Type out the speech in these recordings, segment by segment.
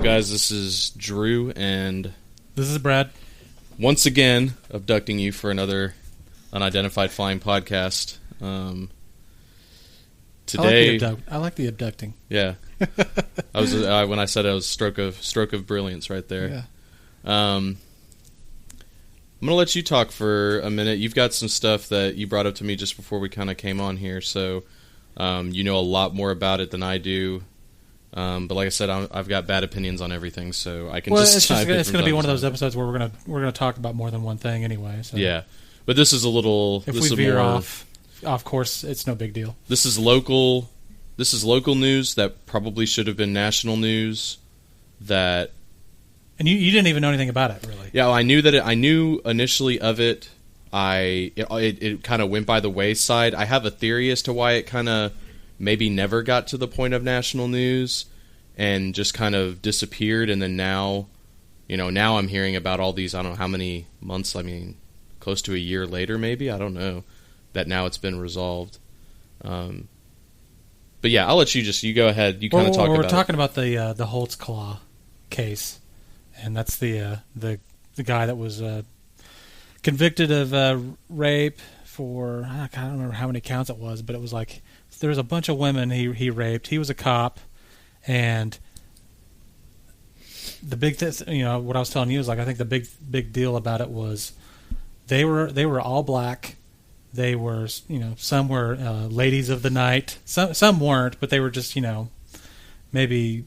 guys? This is Drew, and this is Brad. Once again, abducting you for another Unidentified Flying podcast. Today, I like the abducting. Yeah, I was when I said it was stroke of brilliance right there. Yeah. I'm gonna let you talk for a minute. You've got some stuff that you brought up to me just before we kind of came on here, so you know a lot more about it than I do. But like I said, I've got bad opinions on everything, so I can it's going to be one of those episodes where we're going to talk about more than one thing anyway. So. Yeah, but this is a little. If we veer off course, it's no big deal. This is local. This is local news that probably should have been national news. And you didn't even know anything about it, really. Yeah, well, I knew that. I knew initially of it. It kind of went by the wayside. I have a theory as to why it kind of maybe never got to the point of national news and just kind of disappeared. And then now I'm hearing about all these, I don't know how many months, I mean, close to a year later maybe, I don't know, that now it's been resolved. But yeah, I'll let you go ahead. You kind of talk about it. We're talking about the Holtzclaw case, and that's the guy that was convicted of rape for, I don't remember how many counts it was, but it was like, there was a bunch of women he raped. He was a cop, and the big what I was telling you is, like, I think the big deal about it was they were all black. They were, some were ladies of the night. Some weren't, but they were just, maybe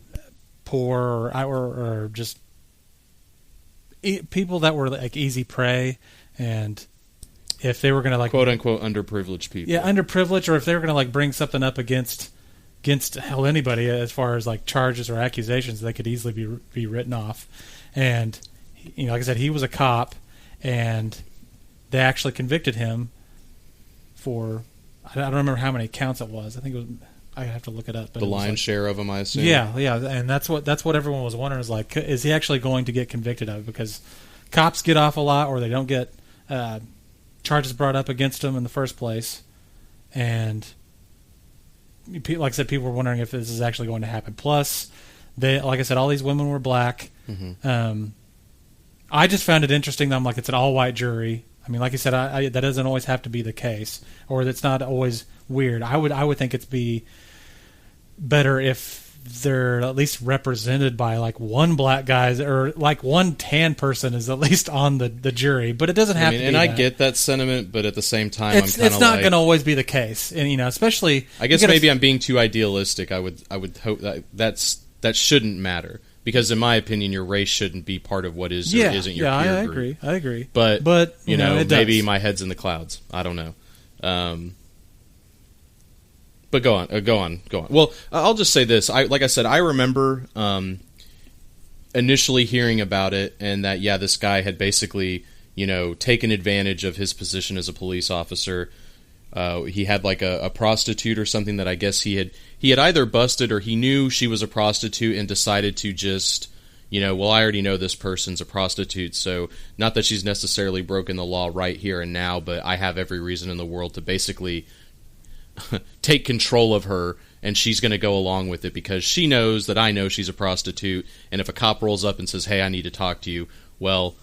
poor or just people that were like easy prey. And if they were going to, like, quote unquote underprivileged people, underprivileged, or if they were going to, like, bring something up against anybody as far as, like, charges or accusations, they could easily be written off. And like I said, he was a cop, and they actually convicted him for, I don't remember how many counts it was. I think it was, I have to look it up. But the lion's share of them, I assume. Yeah, and that's what everyone was wondering, is, like, is he actually going to get convicted of? Because cops get off a lot, or they don't get charges brought up against them in the first place, and like I said, people were wondering if this is actually going to happen. Plus, like I said, all these women were black. Mm-hmm. I just found it interesting that it's an all-white jury. I mean, like you said, that doesn't always have to be the case, or that's not always weird. I would think it'd be better if they're at least represented by, like, one black guy, or like one tan person is at least on the jury, but it doesn't have to be. And I get that sentiment, but at the same time, it's not going to always be the case. And especially, I guess maybe I'm being too idealistic. I would hope that shouldn't matter, because in my opinion, your race shouldn't be part of what is or isn't your peer group. I agree. But maybe does. my head's in the clouds. I don't know. But go on. Well, I'll just say this. Like I said, I remember initially hearing about it, and that, this guy had basically, taken advantage of his position as a police officer. He had, like, a prostitute or something that I guess he had either busted, or he knew she was a prostitute and decided to just, I already know this person's a prostitute, so not that she's necessarily broken the law right here and now, but I have every reason in the world to basically take control of her, and she's going to go along with it because she knows that I know she's a prostitute, and if a cop rolls up and says, hey, I need to talk to you, well,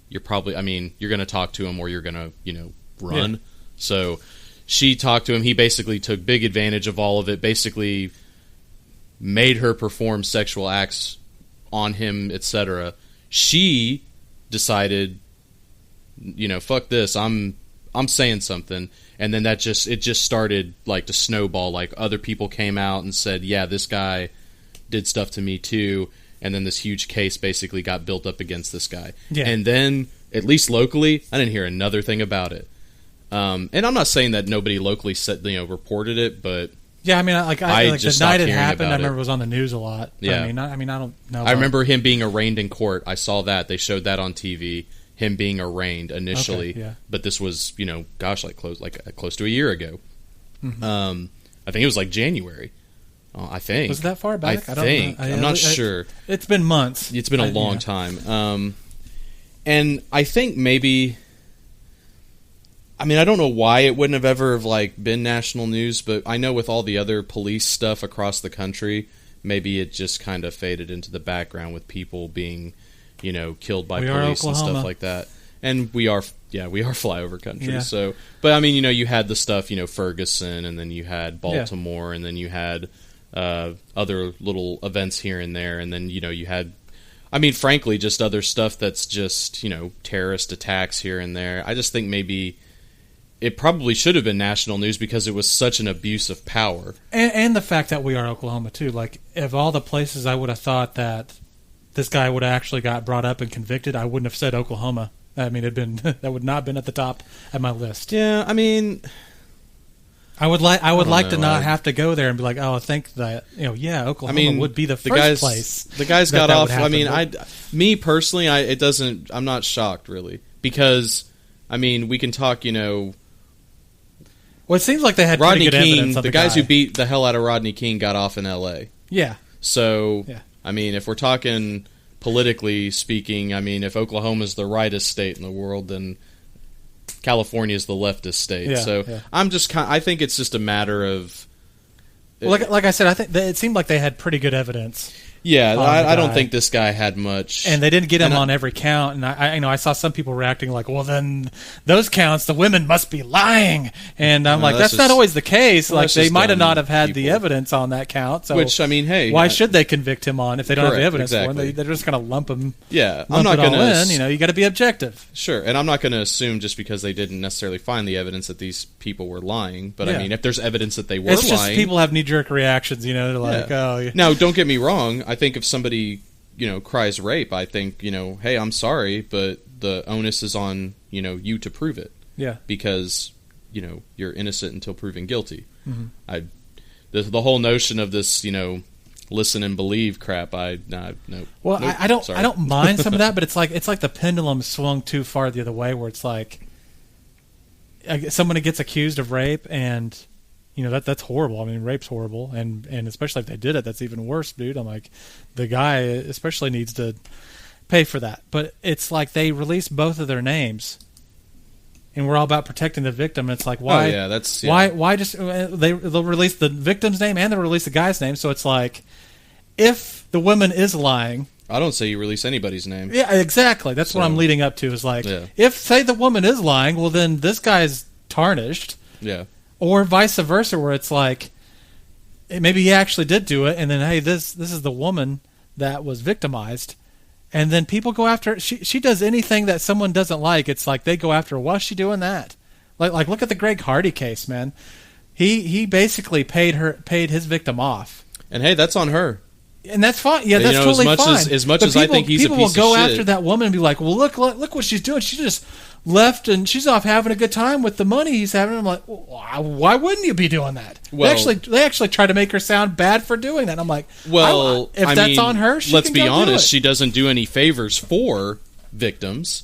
you're going to talk to him, or you're going to, run. Yeah. So she talked to him. He basically took big advantage of all of it, basically made her perform sexual acts on him, etc. She decided, fuck this, I'm saying something. And then it just started, like, to snowball. Like, other people came out and said, yeah, this guy did stuff to me too. And then this huge case basically got built up against this guy. Yeah. And then, at least locally, I didn't hear another thing about it. And I'm not saying that nobody locally reported it, but yeah, I mean, the night it happened, I remember it was on the news a lot. Yeah. I don't know. I remember him being arraigned in court. I saw that. They showed that on TV. Him being arraigned initially, but this was, close to a year ago. Mm-hmm. I think it was like January. I think. Was it that far back? I think. I'm not sure. It's been months. It's been a long time. And I think maybe, I don't know why it wouldn't have ever been national news, but I know with all the other police stuff across the country, maybe it just kind of faded into the background with people being, killed by We police and Oklahoma. stuff like that. And we are flyover country. Yeah. So, but I mean, you had the stuff, Ferguson, and then you had Baltimore, and then you had other little events here and there, and then you had, I mean, frankly, just other stuff that's just terrorist attacks here and there. I just think maybe it probably should have been national news because it was such an abuse of power, and the fact that we are Oklahoma too. Like, of all the places I would have thought that this guy would have actually got brought up and convicted, I wouldn't have said Oklahoma. I mean, that would not have been at the top of my list. Yeah, I mean, I would like to not have to go there and be like, oh, I think that Oklahoma would be the first place. The guys got off. I mean, me personally, I'm not shocked really because, I mean, we can talk. Well, it seems like they had Rodney pretty good King. evidence on The guys who beat the hell out of Rodney King got off in L.A. Yeah. So, yeah. I mean, if we're talking politically speaking, I mean, if Oklahoma's the rightest state in the world, then California's the leftist state. Yeah, so yeah. I think it's just a matter of. Well, like I said, I think it seemed like they had pretty good evidence. Yeah, I don't think this guy had much, and they didn't get him on every count. And I saw some people reacting like, "Well, then those counts, the women must be lying." And I'm like, "That's not always the case. Well, like, they might have not have had the evidence on that count. So, which I mean, hey, why should they convict him on if they don't have the evidence exactly. for him? They're just going to lump him. Yeah, I'm not going to. You got to be objective. Sure, and I'm not going to assume just because they didn't necessarily find the evidence that these people were lying. But I mean, if there's evidence that they were lying, it's just people have knee-jerk reactions. They're like, oh. Now, don't get me wrong. I think if somebody cries rape, I think, hey, I'm sorry, but the onus is on, you to prove it. Yeah. Because, you're innocent until proven guilty. Mm-hmm. The whole notion of this, listen and believe crap, no. Well, nope, I don't mind some of that, but it's like the pendulum swung too far the other way, where it's like somebody gets accused of rape and that's horrible. I mean, rape's horrible, and especially if they did it, that's even worse, dude. I'm like, the guy especially needs to pay for that. But it's like they release both of their names, and we're all about protecting the victim. It's like, why? Oh, yeah, that's why just they'll release the victim's name and they'll release the guy's name. So it's like, if the woman is lying, I don't say you release anybody's name. Yeah, exactly. That's what I'm leading up to. Is like, if say the woman is lying, well then this guy's tarnished. Yeah. Or vice versa, where it's like, maybe he actually did do it, and then, hey, this is the woman that was victimized, and then people go after her. She does anything that someone doesn't like, it's like they go after her. Why's she doing that? Like look at the Greg Hardy case, man. He basically paid his victim off, and hey, that's on her. And that's fine. Yeah, that's totally fine. As much as I think he's a piece of shit, people will go after that woman and be like, "Well, look what she's doing. She just left and she's off having a good time with the money he's having." I'm like, why wouldn't you be doing that? Well, they actually try to make her sound bad for doing that. I'm like, well, if that's on her, she let's can be go honest. do it. She doesn't do any favors for victims.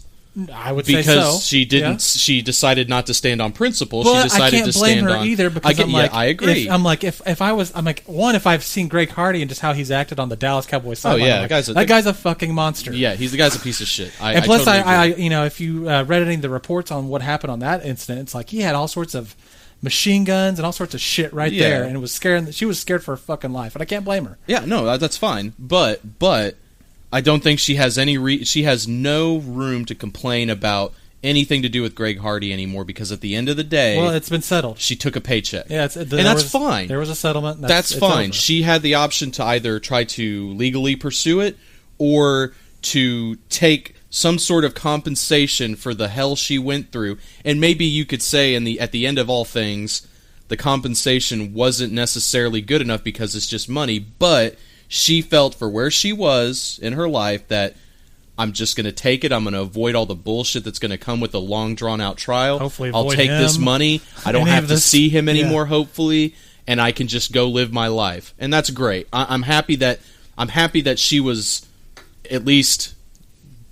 I would say so. Because she didn't. Yeah. She decided not to stand on principle. But she decided to stand on. I can't blame her either because I agree. If I've seen Greg Hardy and just how he's acted on the Dallas Cowboys sideline. Oh yeah, that guy's a fucking monster. Yeah, the guy's a piece of shit. And plus, totally if you read any of the reports on what happened on that incident, it's like he had all sorts of machine guns and all sorts of shit there, and it was scaring. She was scared for her fucking life, and I can't blame her. Yeah, no, that's fine, but I don't think she has she has no room to complain about anything to do with Greg Hardy anymore, because at the end of the day, well, it's been settled. She took a paycheck. Yeah, and that's fine. There was a settlement. That's fine. She had the option to either try to legally pursue it or to take some sort of compensation for the hell she went through. And maybe you could say at the end of all things, the compensation wasn't necessarily good enough because it's just money, but she felt for where she was in her life that I'm just going to take it. I'm going to avoid all the bullshit that's going to come with a long, drawn-out trial. Hopefully I'll take this money. I don't have to see him anymore, hopefully, and I can just go live my life. And that's great. I'm happy that she was at least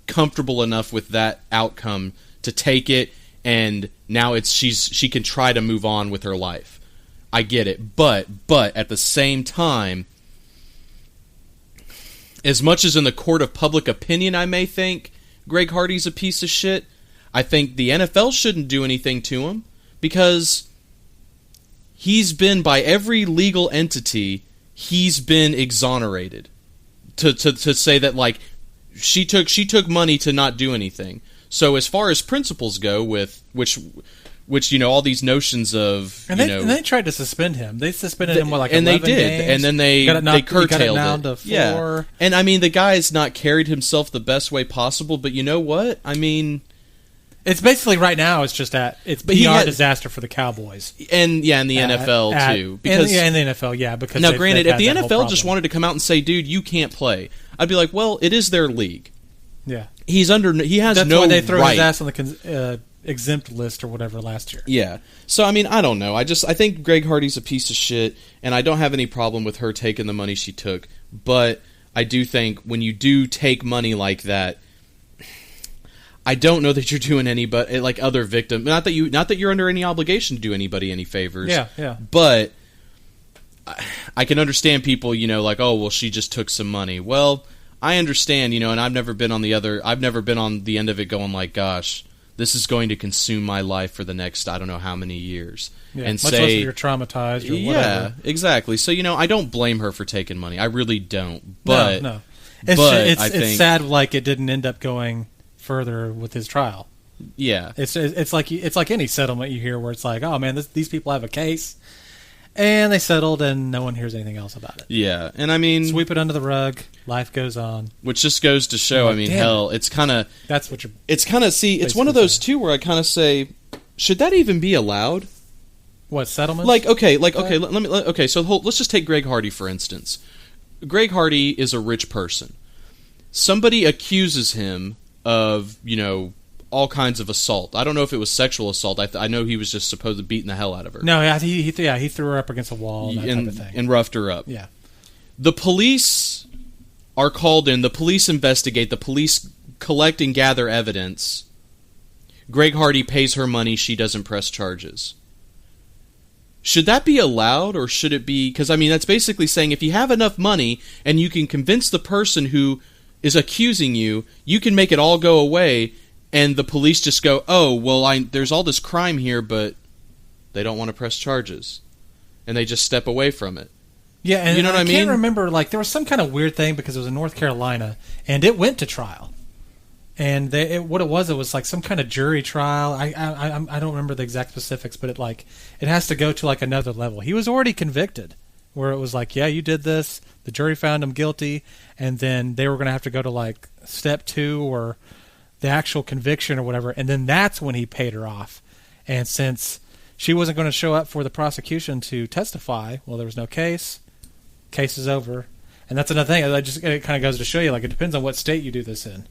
comfortable enough with that outcome to take it, and now she can try to move on with her life. I get it. But at the same time, as much as in the court of public opinion I may think Greg Hardy's a piece of shit, I think the NFL shouldn't do anything to him, because he's been, by every legal entity, he's been exonerated. To say that, like, she took money to not do anything. So as far as principles go, with which all these notions of and they tried to suspend him. They suspended him with like 11 they did, games. and then they curtailed it. To 4. Yeah, and I mean the guy's not carried himself the best way possible. But you know what? I mean, it's basically right now. It's just it's PR disaster for the Cowboys, and in the NFL too. Because in the NFL, because now, granted, if the NFL just wanted to come out and say, "Dude, you can't play," I'd be like, "Well, it is their league." Yeah, he has That's no why they threw right. his ass on the exempt list or whatever last year. Yeah. So I mean, I don't know. I think Greg Hardy's a piece of shit, and I don't have any problem with her taking the money she took. But I do think when you do take money like that, I don't know that you're doing anybody like other victims. Not that you're under any obligation to do anybody any favors. Yeah. But I can understand people, like, oh well, she just took some money. Well, I understand, and I've never been on the end of it going like, gosh, this is going to consume my life for the next I don't know how many years. Yeah, and much less if you're traumatized or whatever. Yeah, exactly. So, I don't blame her for taking money. I really don't. But no. It's sad like it didn't end up going further with his trial. Yeah. It's like any settlement you hear where it's like, oh man, these people have a case. And they settled, and no one hears anything else about it. Yeah, and I mean, sweep it under the rug. Life goes on. Which just goes to show. I mean, hell, it's kind of. That's what you're. It's kind of it's one of those too where I kind of say, should that even be allowed? What settlements? So let's just take Greg Hardy for instance. Greg Hardy is a rich person. Somebody accuses him of all kinds of assault. I don't know if it was sexual assault. I know he was just supposed to beating the hell out of her. No, he threw her up against a wall and that type of thing. And roughed her up. Yeah. The police are called in. The police investigate. The police collect and gather evidence. Greg Hardy pays her money. She doesn't press charges. Should that be allowed, or should it be... Because, I mean, that's basically saying if you have enough money and you can convince the person who is accusing you, you can make it all go away. And the police just go, oh, well, there's all this crime here, but they don't want to press charges. And they just step away from it. Yeah, and you know what I mean? I can't remember, there was some kind of weird thing because it was in North Carolina, and it went to trial. And what it was like some kind of jury trial. I don't remember the exact specifics, but it has to go to another level. He was already convicted, where it was like, yeah, you did this. The jury found him guilty, and then they were going to have to go to step 2 or the actual conviction or whatever, and then that's when he paid her off. And since she wasn't going to show up for the prosecution to testify, well, there was no case. Case is over. And that's another thing. It kind of goes to show you, it depends on what state you do this in.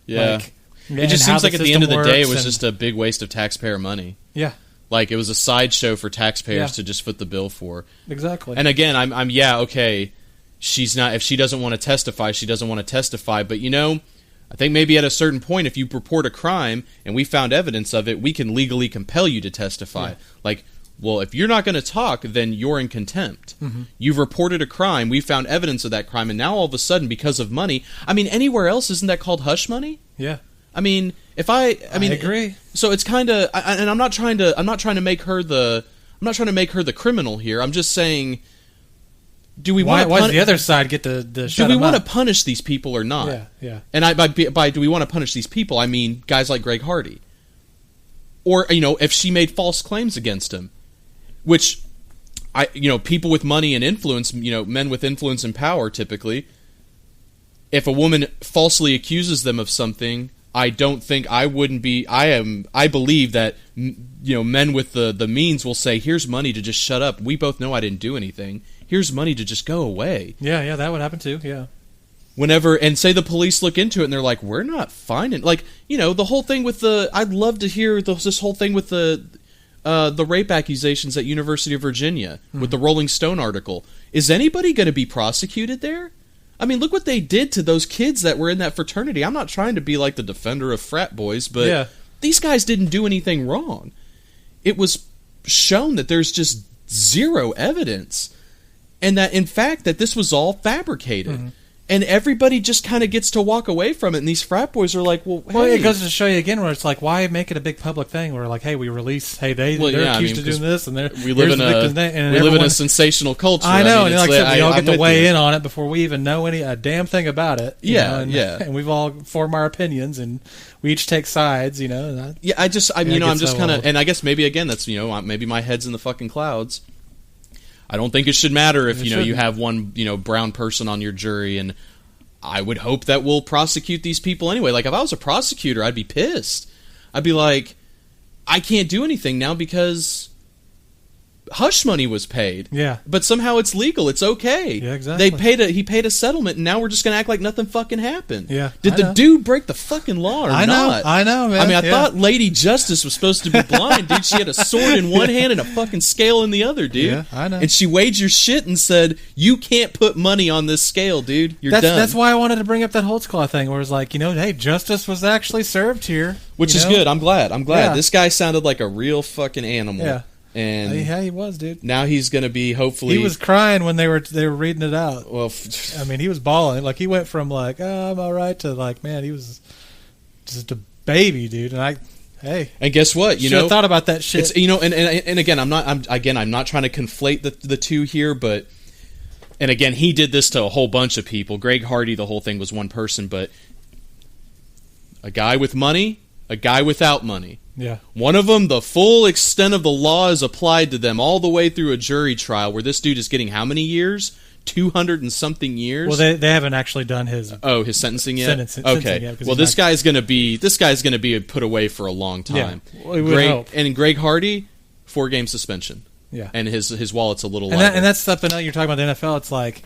Yeah. It just seems like at the end of the day, it was just a big waste of taxpayer money. Yeah. It was a sideshow for taxpayers to just foot the bill for. Exactly. And again, okay, she's not, if she doesn't want to testify, she doesn't want to testify. But, I think maybe at a certain point, if you report a crime and we found evidence of it, we can legally compel you to testify. Yeah. Well, if you're not going to talk, then you're in contempt. Mm-hmm. You've reported a crime. We found evidence of that crime. And now all of a sudden, because of money, anywhere else, isn't that called hush money? Yeah. I agree. So it's kind of, and I'm not trying to make her the criminal here. I'm just saying, do we want? Why does the other side get to shut do we want to punish these people or not? Yeah. And by do we want to punish these people? I mean guys like Greg Hardy, or if she made false claims against him, which people with money and influence, men with influence and power, typically, if a woman falsely accuses them of something, I don't think I wouldn't be. I believe that men with the means will say, "Here's money to just shut up. We both know I didn't do anything. Here's money to just go away." Yeah, that would happen too. Yeah. Whenever, and say the police look into it and they're like, "We're not finding." The whole thing with the. I'd love to hear this whole thing with the rape accusations at University of Virginia with the Rolling Stone article. Is anybody going to be prosecuted there? Look what they did to those kids that were in that fraternity. I'm not trying to be like the defender of frat boys, but these guys didn't do anything wrong. It was shown that there's just zero evidence, and that, in fact, that this was all fabricated. Mm-hmm. And everybody just kind of gets to walk away from it, and these frat boys are like, well, well, hey. it goes to show you again where it's like, why make it a big public thing? Where like, hey, we release, they're accused of doing this, and we live in a sensational culture. I know, and like I said, we all get to weigh in it. on it before we even know a damn thing about it. And we've all formed our opinions, and we each take sides. I'm just kind of, and I guess maybe again that's maybe my head's in the fucking clouds. I don't think it should matter if you have one brown person on your jury, and I would hope that we'll prosecute these people anyway. Like if I was a prosecutor, I'd be pissed. I'd be like, I can't do anything now because hush money was paid. Yeah, but somehow it's legal. It's okay. Yeah, exactly. He paid a settlement, and now we're just gonna act like nothing fucking happened. Yeah, did the dude break the fucking law or not? I know, man. I mean, I thought Lady Justice was supposed to be blind, dude. She had a sword in one hand and a fucking scale in the other, dude. Yeah, I know. And she weighed your shit and said, "You can't put money on this scale, dude. You're done." That's why I wanted to bring up that Holtzclaw thing, where it's like, hey, justice was actually served here, which is good. I'm glad. Yeah. This guy sounded like a real fucking animal. Yeah. And he was, dude. Now he's going to be hopefully. He was crying when they were reading it out. Well, I mean, he was bawling. Like he went from like, "Oh, I'm all right," to like, man, he was just a baby, dude. And and guess what? Should have thought about that shit. It's, and again, I'm not trying to conflate the two here, but and again, he did this to a whole bunch of people. Greg Hardy, the whole thing was one person, but a guy with money, a guy without money. Yeah. One of them, the full extent of the law is applied to them all the way through a jury trial where this dude is getting how many years? 200 and something years? Well, they haven't actually done his sentencing yet? Sentencing yet, well, this guy's going to be put away for a long time. Yeah. Well, we would hope. And Greg Hardy, 4-game suspension. Yeah. And his wallet's a little lighter. And that's something you're talking about the NFL. It's like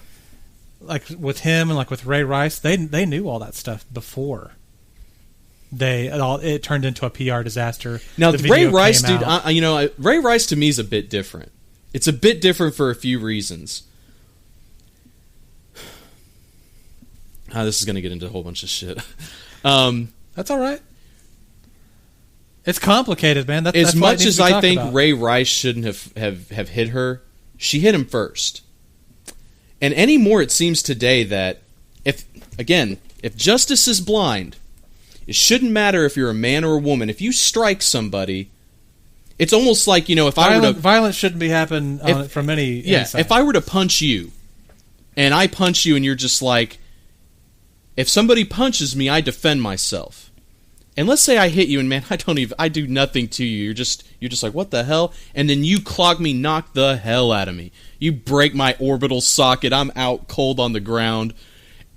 with him and like with Ray Rice, they knew all that stuff before. It turned into a PR disaster. Now, Ray Rice, dude, Ray Rice to me is a bit different. It's a bit different for a few reasons. This is going to get into a whole bunch of shit. That's all right. It's complicated, man. That's as much as I think about. Ray Rice shouldn't have hit her, she hit him first. And anymore, it seems today that if justice is blind, it shouldn't matter if you're a man or a woman. If you strike somebody, it's almost like, if violence shouldn't be happening from any inside. If I were to punch you, and I punch you, and you're just like, if somebody punches me, I defend myself. And let's say I hit you, and man, I do nothing to you. You're just like, what the hell? And then you clog me, knock the hell out of me. You break my orbital socket. I'm out cold on the ground.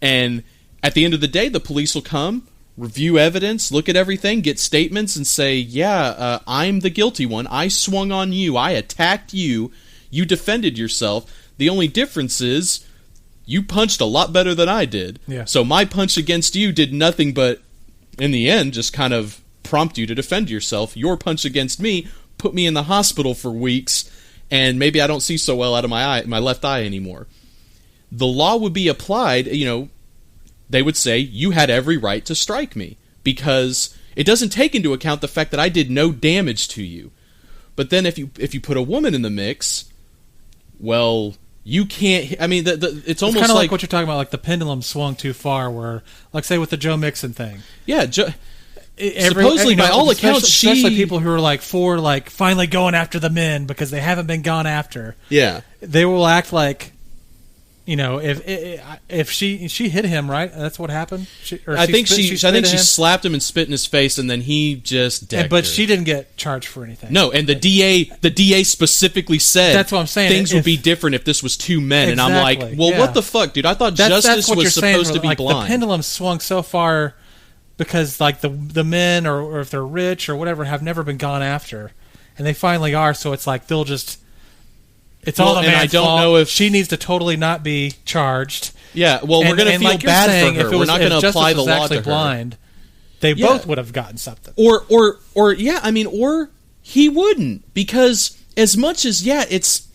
And at the end of the day, the police will come, review evidence, look at everything, get statements, and say, I'm the guilty one. I swung on you. I attacked you. You defended yourself. The only difference is you punched a lot better than I did. Yeah. So my punch against you did nothing but, in the end, just kind of prompt you to defend yourself. Your punch against me put me in the hospital for weeks, and maybe I don't see so well out of my left eye anymore. The law would be applied, they would say, you had every right to strike me, because it doesn't take into account the fact that I did no damage to you. But then if you put a woman in the mix, well, you can't. I mean, it's almost kind of like what you're talking about, like the pendulum swung too far. Where, like, say with the Joe Mixon thing. Yeah, supposedly by all accounts, especially people who are like for like finally going after the men because they haven't been gone after. Yeah, they will act like. If she hit him, right? That's what happened. I think she slapped him and spit in his face, and then he just decked but her. she didn't get charged for anything. No, and the DA specifically said that's what I'm saying. Things would be different if this was two men, exactly, and I'm like, well, what the fuck, dude? I thought justice was supposed to be blind. The pendulum swung so far because like the men or if they're rich or whatever have never been gone after, and they finally are. So it's like they'll just. It's all the man's fault. I don't know if she needs to totally not be charged. Yeah, well, we're going to feel bad for her. We're not going to apply the law to her. Blind, they both would have gotten something. Or he wouldn't, because as much as it's.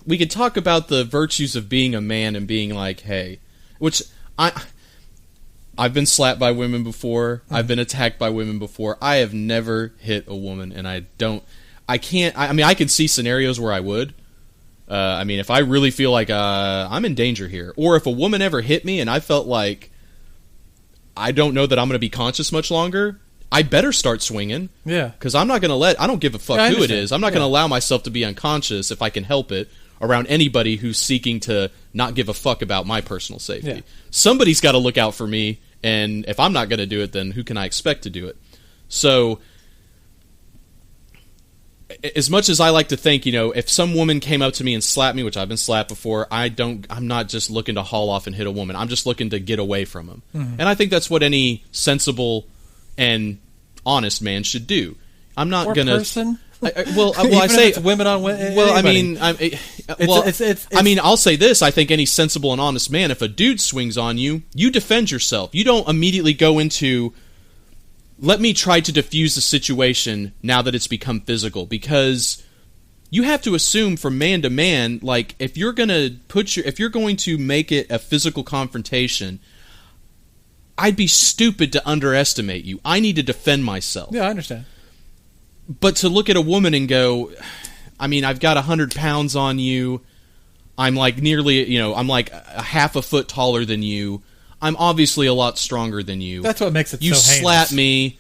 We could talk about the virtues of being a man and being like, hey, which I've been slapped by women before. Mm-hmm. I've been attacked by women before. I have never hit a woman, and I can't. I mean, I can see scenarios where I would, I mean, if I really feel like I'm in danger here, or if a woman ever hit me and I felt like I don't know that I'm going to be conscious much longer, I better start swinging. Yeah. Because I'm not going to I don't give a fuck who it is. I'm not going to allow myself to be unconscious if I can help it around anybody who's seeking to not give a fuck about my personal safety. Yeah. Somebody's got to look out for me, and if I'm not going to do it, then who can I expect to do it? So, as much as I like to think, if some woman came up to me and slapped me, which I've been slapped before, I'm not just looking to haul off and hit a woman. I'm just looking to get away from them. Mm-hmm. And I think that's what any sensible and honest man should do. I'm not going to... person? I say it's women on women. Well, I mean, I'll say this. I think any sensible and honest man, if a dude swings on you, you defend yourself. You don't immediately go into, let me try to diffuse the situation now that it's become physical, because you have to assume from man to man, like, if you're going to make it a physical confrontation, I'd be stupid to underestimate you. I need to defend myself. Yeah, I understand. But to look at a woman and go, I mean, I've got 100 pounds on you. I'm like nearly, I'm like a half a foot taller than you. I'm obviously a lot stronger than you. That's what makes it you so heinous. You slap me.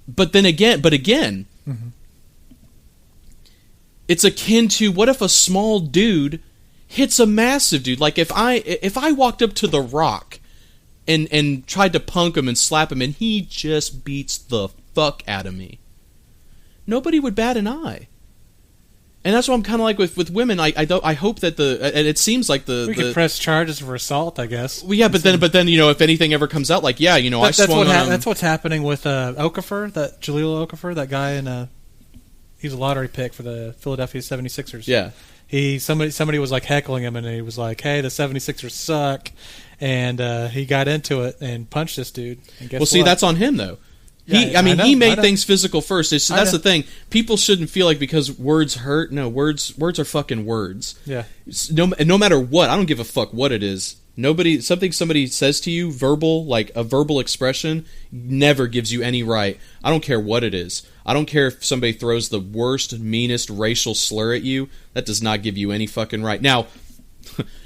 But again, mm-hmm. It's akin to, what if a small dude hits a massive dude? Like if I walked up to The Rock and tried to punk him and slap him and he just beats the fuck out of me, nobody would bat an eye. And that's what I'm kind of like with women. I hope that and it seems like we could press charges for assault, I guess. Well, yeah, but then if anything ever comes out, like, yeah, I swung on him. That's what's happening with Okafor, that Jahlil Okafor, that guy he's a lottery pick for the Philadelphia 76ers. Yeah. Somebody was like heckling him, and he was like, "Hey, the 76ers suck," and he got into it and punched this dude. And guess see, that's on him though. He made things physical first. That's the thing. People shouldn't feel like because words hurt. No, words are fucking words. Yeah. No matter what, I don't give a fuck what it is. Something somebody says to you, verbal, like a verbal expression, never gives you any right. I don't care what it is. I don't care if somebody throws the worst, meanest racial slur at you. That does not give you any fucking right. Now,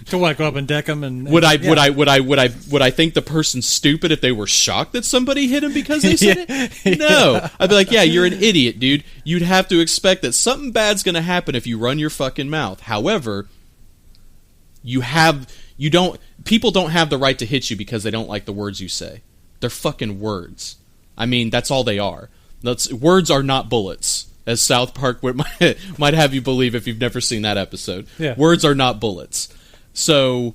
to what, go up and deck him and would I think the person's stupid if they were shocked that somebody hit him because they said it? No. I'd be like, yeah, you're an idiot, dude. You'd have to expect that something bad's going to happen if you run your fucking mouth. However, people don't have the right to hit you because they don't like the words you say. They're fucking words. I mean, that's all they are. Words are not bullets, as South Park might have you believe if you've never seen that episode. Yeah. Words are not bullets. So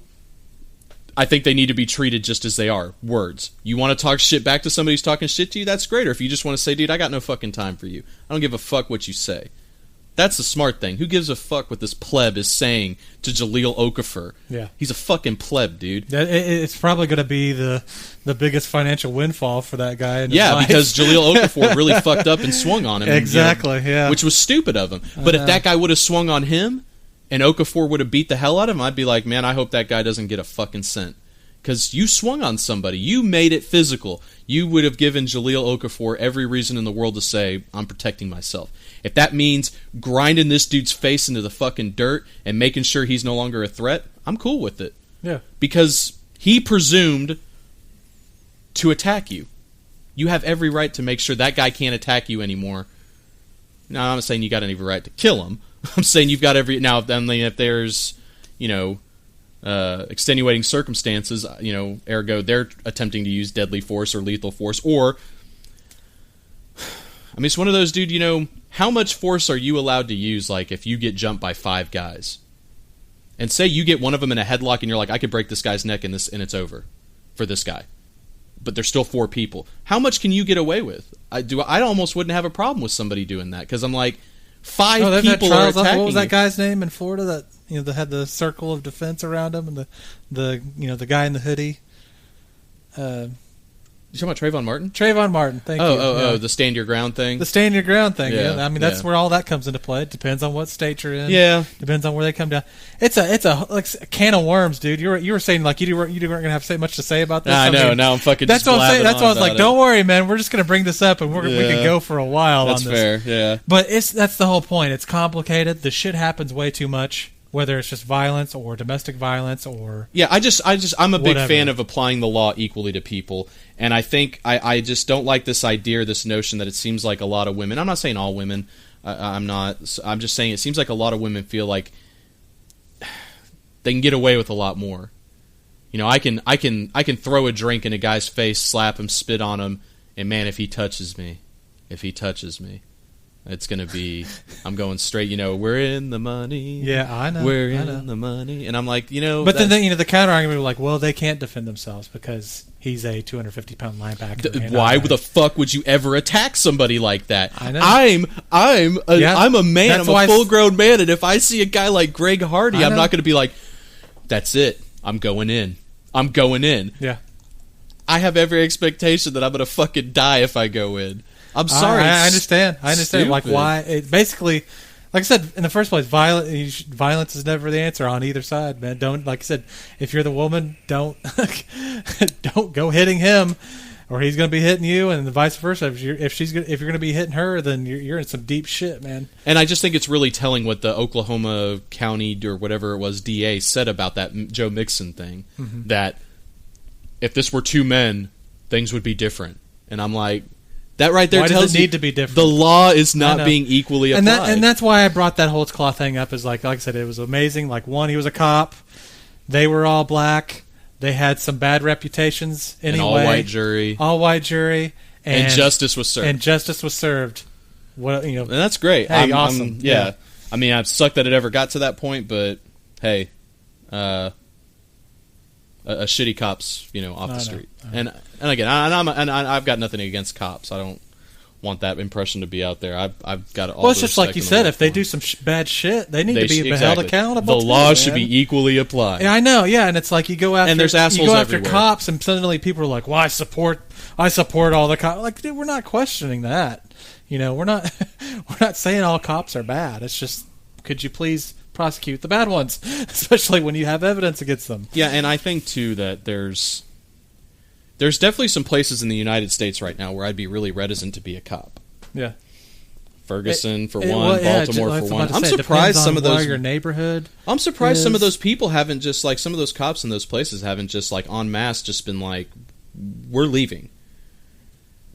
I think they need to be treated just as they are, words. You want to talk shit back to somebody who's talking shit to you, that's great. Or if you just want to say, dude, I got no fucking time for you. I don't give a fuck what you say. That's the smart thing. Who gives a fuck what this pleb is saying to Jahlil Okafor? Yeah. He's a fucking pleb, dude. It's probably going to be the biggest financial windfall for that guy in his life. Because Jahlil Okafor really fucked up and swung on him. Exactly, yeah. Which was stupid of him. But if that guy would have swung on him and Okafor would have beat the hell out of him, I'd be like, man, I hope that guy doesn't get a fucking cent. Because you swung on somebody. You made it physical. You would have given Jahlil Okafor every reason in the world to say, I'm protecting myself. If that means grinding this dude's face into the fucking dirt and making sure he's no longer a threat, I'm cool with it. Yeah. Because he presumed to attack you. You have every right to make sure that guy can't attack you anymore. Now, I'm not saying you got any right to kill him. I'm saying you've got every... Now, if there's, extenuating circumstances, ergo they're attempting to use deadly force or lethal force, or... I mean, it's one of those, dude, how much force are you allowed to use, like, if you get jumped by 5 guys? And say you get one of them in a headlock and you're like, I could break this guy's neck and it's over for this guy. But there's still 4 people. How much can you get away with? I almost wouldn't have a problem with somebody doing that, because I'm like, 5 people are attacking. What was that guy's name in Florida that had the circle of defense around him, and the guy in the hoodie? You talking about Trayvon Martin? Trayvon Martin, thank you. Oh, the stand your ground thing? The stand your ground thing, yeah. I mean, that's where all that comes into play. It depends on what state you're in. Yeah. Depends on where they come down. It's a can of worms, dude. You were saying, like, you weren't going to have much to say about this. I know, now I'm fucking that's just what I'm saying. That's why I was like, it. Don't worry, man. We're just going to bring this up, and we can go for a while that's on this. That's fair, yeah. But that's the whole point. It's complicated. The shit happens way too much whether it's just violence or domestic violence or I'm a big whatever. fan of applying the law equally to people, and I think I just don't like this idea or this notion that it seems like a lot of women. I'm not saying all women. I'm not. I'm just saying it seems like a lot of women feel like they can get away with a lot more. You know, I can throw a drink in a guy's face, slap him, spit on him, and man, if he touches me, it's going to be, I'm going straight, you know, we're in the money. Yeah, I know. We're in the money. And I'm like, you know. But then, you know, the counter argument was like, well, they can't defend themselves because he's a 250-pound linebacker. Why the fuck would you ever attack somebody like that? I know. I'm a man. That's I'm a full-grown man. And if I see a guy like Greg Hardy, I'm not going to be like, that's it. I'm going in. Yeah. I have every expectation that I'm going to fucking die if I go in. I'm sorry. I understand. Stupid. Like, why? It basically, like I said, in the first place, violence is never the answer on either side, man. Don't, like I said, if you're the woman, don't go hitting him, or he's going to be hitting you, and vice versa. If you're going to be hitting her, then you're in some deep shit, man. And I just think it's really telling what the Oklahoma County or whatever it was DA said about that Joe Mixon thing. Mm-hmm. That if this were two men, things would be different. And I'm like, that right there tells you need to be different. The law is not being equally applied. And that's why I brought that Holtzclaw thing up. Is like I said, it was amazing. Like, one, he was a cop. They were all black. They had some bad reputations anyway. All white jury. And justice was served. Well, you know, and that's great. Hey, awesome. Yeah. I mean, I suck that it ever got to that point, but hey, a shitty cop's, you know, off the street. And again, I've got nothing against cops. I don't want that impression to be out there. I've got all. Well, it's just like you said. If they do some bad shit, they need to be held accountable. The law should be equally applied. Yeah, I know. Yeah, and it's like you go after and there's assholes after cops, and suddenly people are like, "Well, I support all the cops." Like, dude, we're not questioning that. You know, we're not saying all cops are bad. It's just, could you please prosecute the bad ones, especially when you have evidence against them. Yeah, and I think too that there's definitely some places in the United States right now where I'd be really reticent to be a cop. Yeah, Ferguson for one, Baltimore for one. I'm surprised some of those your neighborhood. I'm surprised some of those people haven't just like some of those cops in those places haven't just like en masse just been like, we're leaving.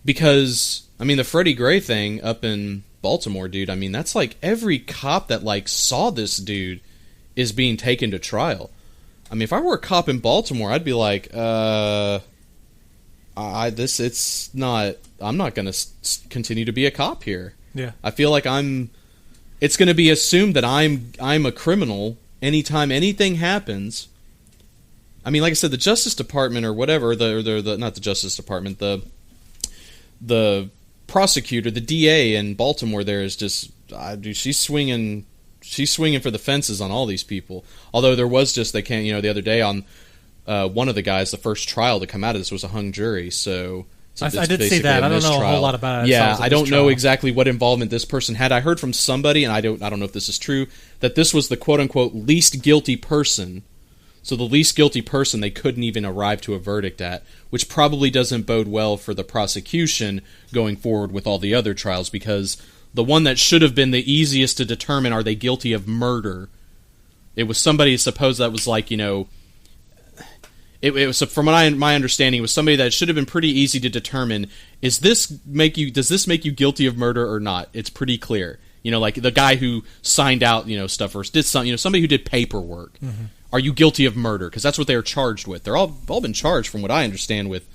Because I mean the Freddie Gray thing up in Baltimore, dude, I mean, that's like every cop that like saw this dude is being taken to trial. I mean, if I were a cop in Baltimore, I'd be like, I'm not going to continue to be a cop here. Yeah. I feel like it's going to be assumed that I'm a criminal anytime anything happens. I mean, like I said, the Justice Department or whatever, not the Justice Department, the prosecutor, the DA in Baltimore there is just, she's swinging for the fences on all these people. Although there was just, the other day on one of the guys, the first trial to come out of this was a hung jury, so I did see that. I don't know a whole lot about it. Yeah, I don't know exactly what involvement this person had. I heard from somebody, and I don't know if this is true, that this was the quote-unquote least guilty person. So the least guilty person they couldn't even arrive to a verdict at, which probably doesn't bode well for the prosecution going forward with all the other trials, because the one that should have been the easiest to determine, are they guilty of murder? It was somebody, suppose that was like, you know, it was, from my understanding, it was somebody that should have been pretty easy to determine, does this make you guilty of murder or not? It's pretty clear. You know, like the guy who signed out, you know, stuff, or did something, you know, somebody who did paperwork. Mm-hmm. Are you guilty of murder? Because that's what they are charged with. They're all been charged, from what I understand, with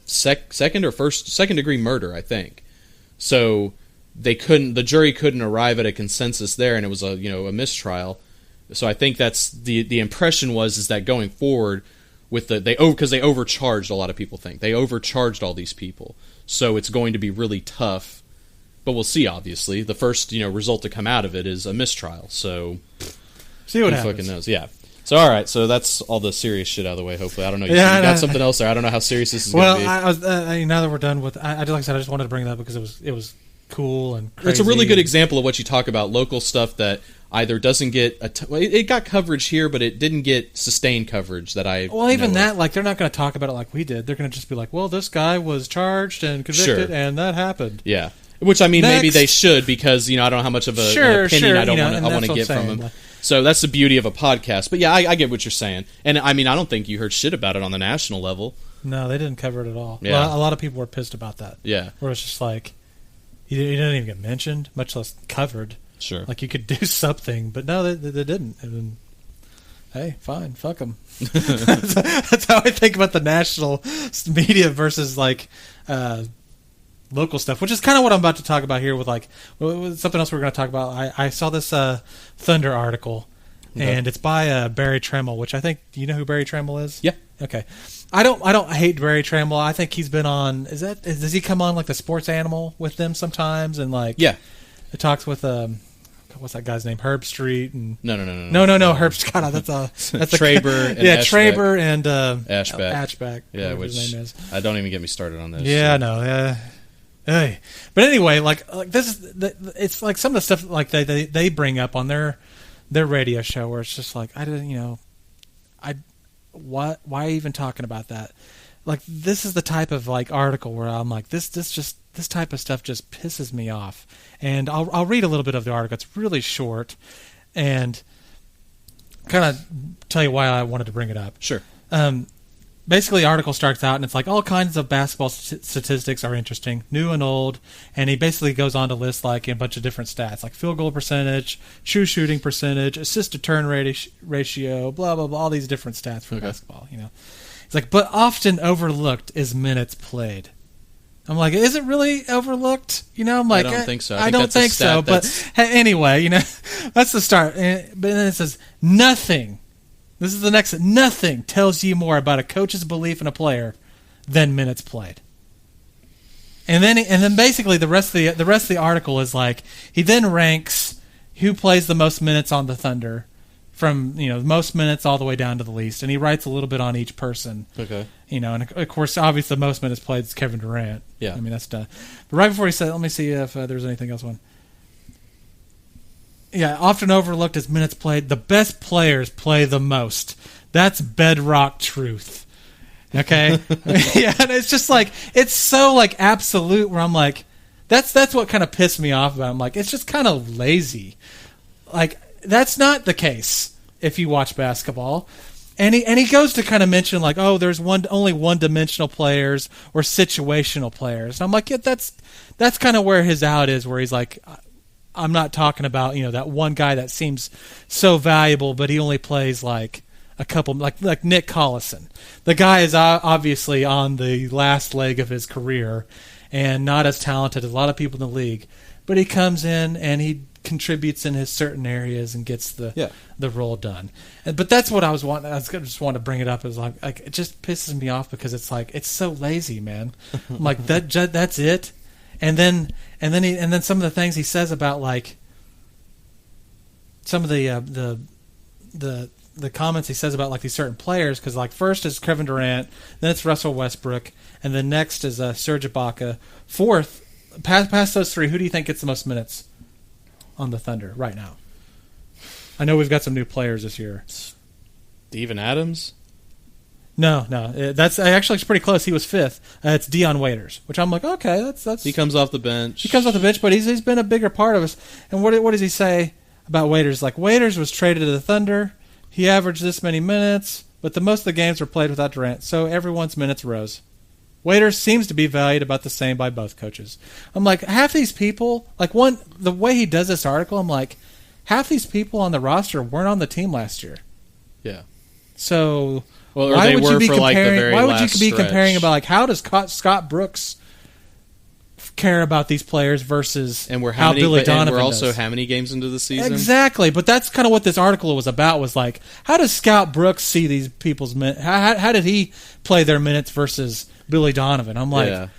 second degree murder, I think. So the jury couldn't arrive at a consensus there, and it was a mistrial. So I think that's the impression is that going forward with because they overcharged, a lot of people think they overcharged all these people. So it's going to be really tough. But we'll see. Obviously, the first result to come out of it is a mistrial. So. See what happens. Fucking knows, yeah. So all right, so that's all the serious shit out of the way. Hopefully, I don't know. You got something else there. I don't know how serious this is going to be. Well, now that we're done with, I just wanted to bring that up because it was cool and crazy. It's a really good example of what you talk about, local stuff that either doesn't get it got coverage here, but it didn't get sustained coverage that I. Well, even that, like, they're not going to talk about it like we did. They're going to just be like, well, this guy was charged and convicted, and that happened. Yeah. Which, I mean, Next. maybe they should, because, I don't know how much of an opinion I want to get from them. So that's the beauty of a podcast. But yeah, I get what you're saying. And I mean, I don't think you heard shit about it on the national level. No, they didn't cover it at all. Yeah. A lot of people were pissed about that. Yeah. Where it's just like, you didn't even get mentioned, much less covered. Sure. Like you could do something, but no, they didn't. And hey, fine, fuck them. That's how I think about the national media versus like local stuff, which is kind of what I'm about to talk about here with like something else we're going to talk about. I saw this Thunder article, and it's by Barry Tremmel, which I think, do you know who Barry Tremmel is? Yeah. Okay. I don't hate Barry Tremmel. I think he's been on. Does he come on like the Sports Animal with them sometimes, and like it talks with what's that guy's name? Herb Street and no. Herb Scott. That's Traber. And Traber and Ashback. Yeah, which his name is. Don't even get me started on this. Yeah, I know. Yeah. Hey. But anyway, like this is it's like some of the stuff like they bring up on their radio show where it's just like why even talking about that? Like this is the type of like article where I'm like this type of stuff just pisses me off. And I'll read a little bit of the article. It's really short, and kind of tell you why I wanted to bring it up. Sure. Basically, the article starts out, and it's like all kinds of basketball statistics are interesting, new and old. And he basically goes on to list like a bunch of different stats, like field goal percentage, true shooting percentage, assist to turn ratio, blah blah blah, all these different stats for basketball. It's like, but often overlooked is minutes played. I'm like, is it really overlooked? I'm like, I don't think so. I don't think so. But anyway, that's the start. But then it says nothing. This is the next. Nothing tells you more about a coach's belief in a player than minutes played. And then basically the rest of the article is like he then ranks who plays the most minutes on the Thunder, from most minutes all the way down to the least, and he writes a little bit on each person. Okay. And of course, obviously, the most minutes played is Kevin Durant. Yeah. I mean, that's done. But right before he said, let me see if there's anything else. Yeah, often overlooked is minutes played. The best players play the most. That's bedrock truth. Okay? Yeah, and it's just like, it's so like absolute where I'm like, that's what kind of pissed me off about it. I'm like, it's just kind of lazy. Like, that's not the case if you watch basketball. And he goes to kind of mention like, oh, there's only one-dimensional players or situational players. And I'm like, yeah, that's kind of where his out is, where he's like, I'm not talking about that one guy that seems so valuable, but he only plays like a couple, like Nick Collison. The guy is obviously on the last leg of his career and not as talented as a lot of people in the league, but he comes in and he contributes in his certain areas and gets the role done. But that's what I was wanting. I just wanted to bring it up. Is like it just pisses me off because it's like it's so lazy, man. I'm like that's it. And then some of the things he says about like some of the comments he says about like these certain players, because like first is Kevin Durant, then it's Russell Westbrook, and then next is Serge Ibaka. Fourth, past those three, who do you think gets the most minutes on the Thunder right now? I know we've got some new players this year. Steven Adams? No, that's actually pretty close. He was fifth. It's Dion Waiters, which I'm like, okay, that's. He comes off the bench. He comes off the bench, but he's been a bigger part of us. And what does he say about Waiters? Like, Waiters was traded to the Thunder. He averaged this many minutes, but the most of the games were played without Durant, so everyone's minutes rose. Waiters seems to be valued about the same by both coaches. I'm like, half these people, like the way he does this article, I'm like, half these people on the roster weren't on the team last year. Yeah. So why would you be comparing about like how does Scott Brooks care about these players versus how Billy Donovan we're also does? how many games into the season? Exactly, but that's kind of what this article was about. Was like, how does Scott Brooks see these people's minutes? How did he play their minutes versus Billy Donovan? I'm like,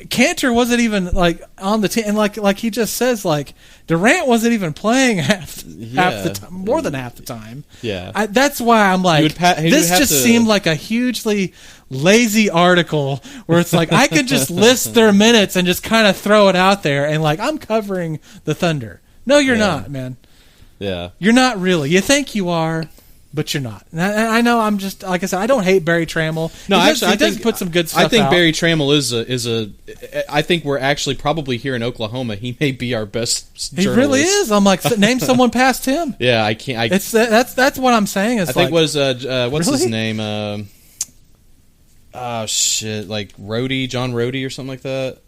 Cantor wasn't even like on the team, and like he just says, like Durant wasn't even playing half the time, more than half the time. Yeah, that's why I'm like, this just seemed like a hugely lazy article where it's like I could just list their minutes and just kind of throw it out there, and like I'm covering the Thunder. No, you're not, man. Yeah, you're not really. You think you are, but you're not. And I know I'm just, like I said, I don't hate Barry Trammell. No, he actually, does put some good stuff I think out. Barry Trammell is a. I think we're actually probably here in Oklahoma. He may be our best journalist. He really is. I'm like, name someone past him. Yeah, I can't. That's what I'm saying. Is I think what's really? his name? Oh shit, like John Rhodey or something like that.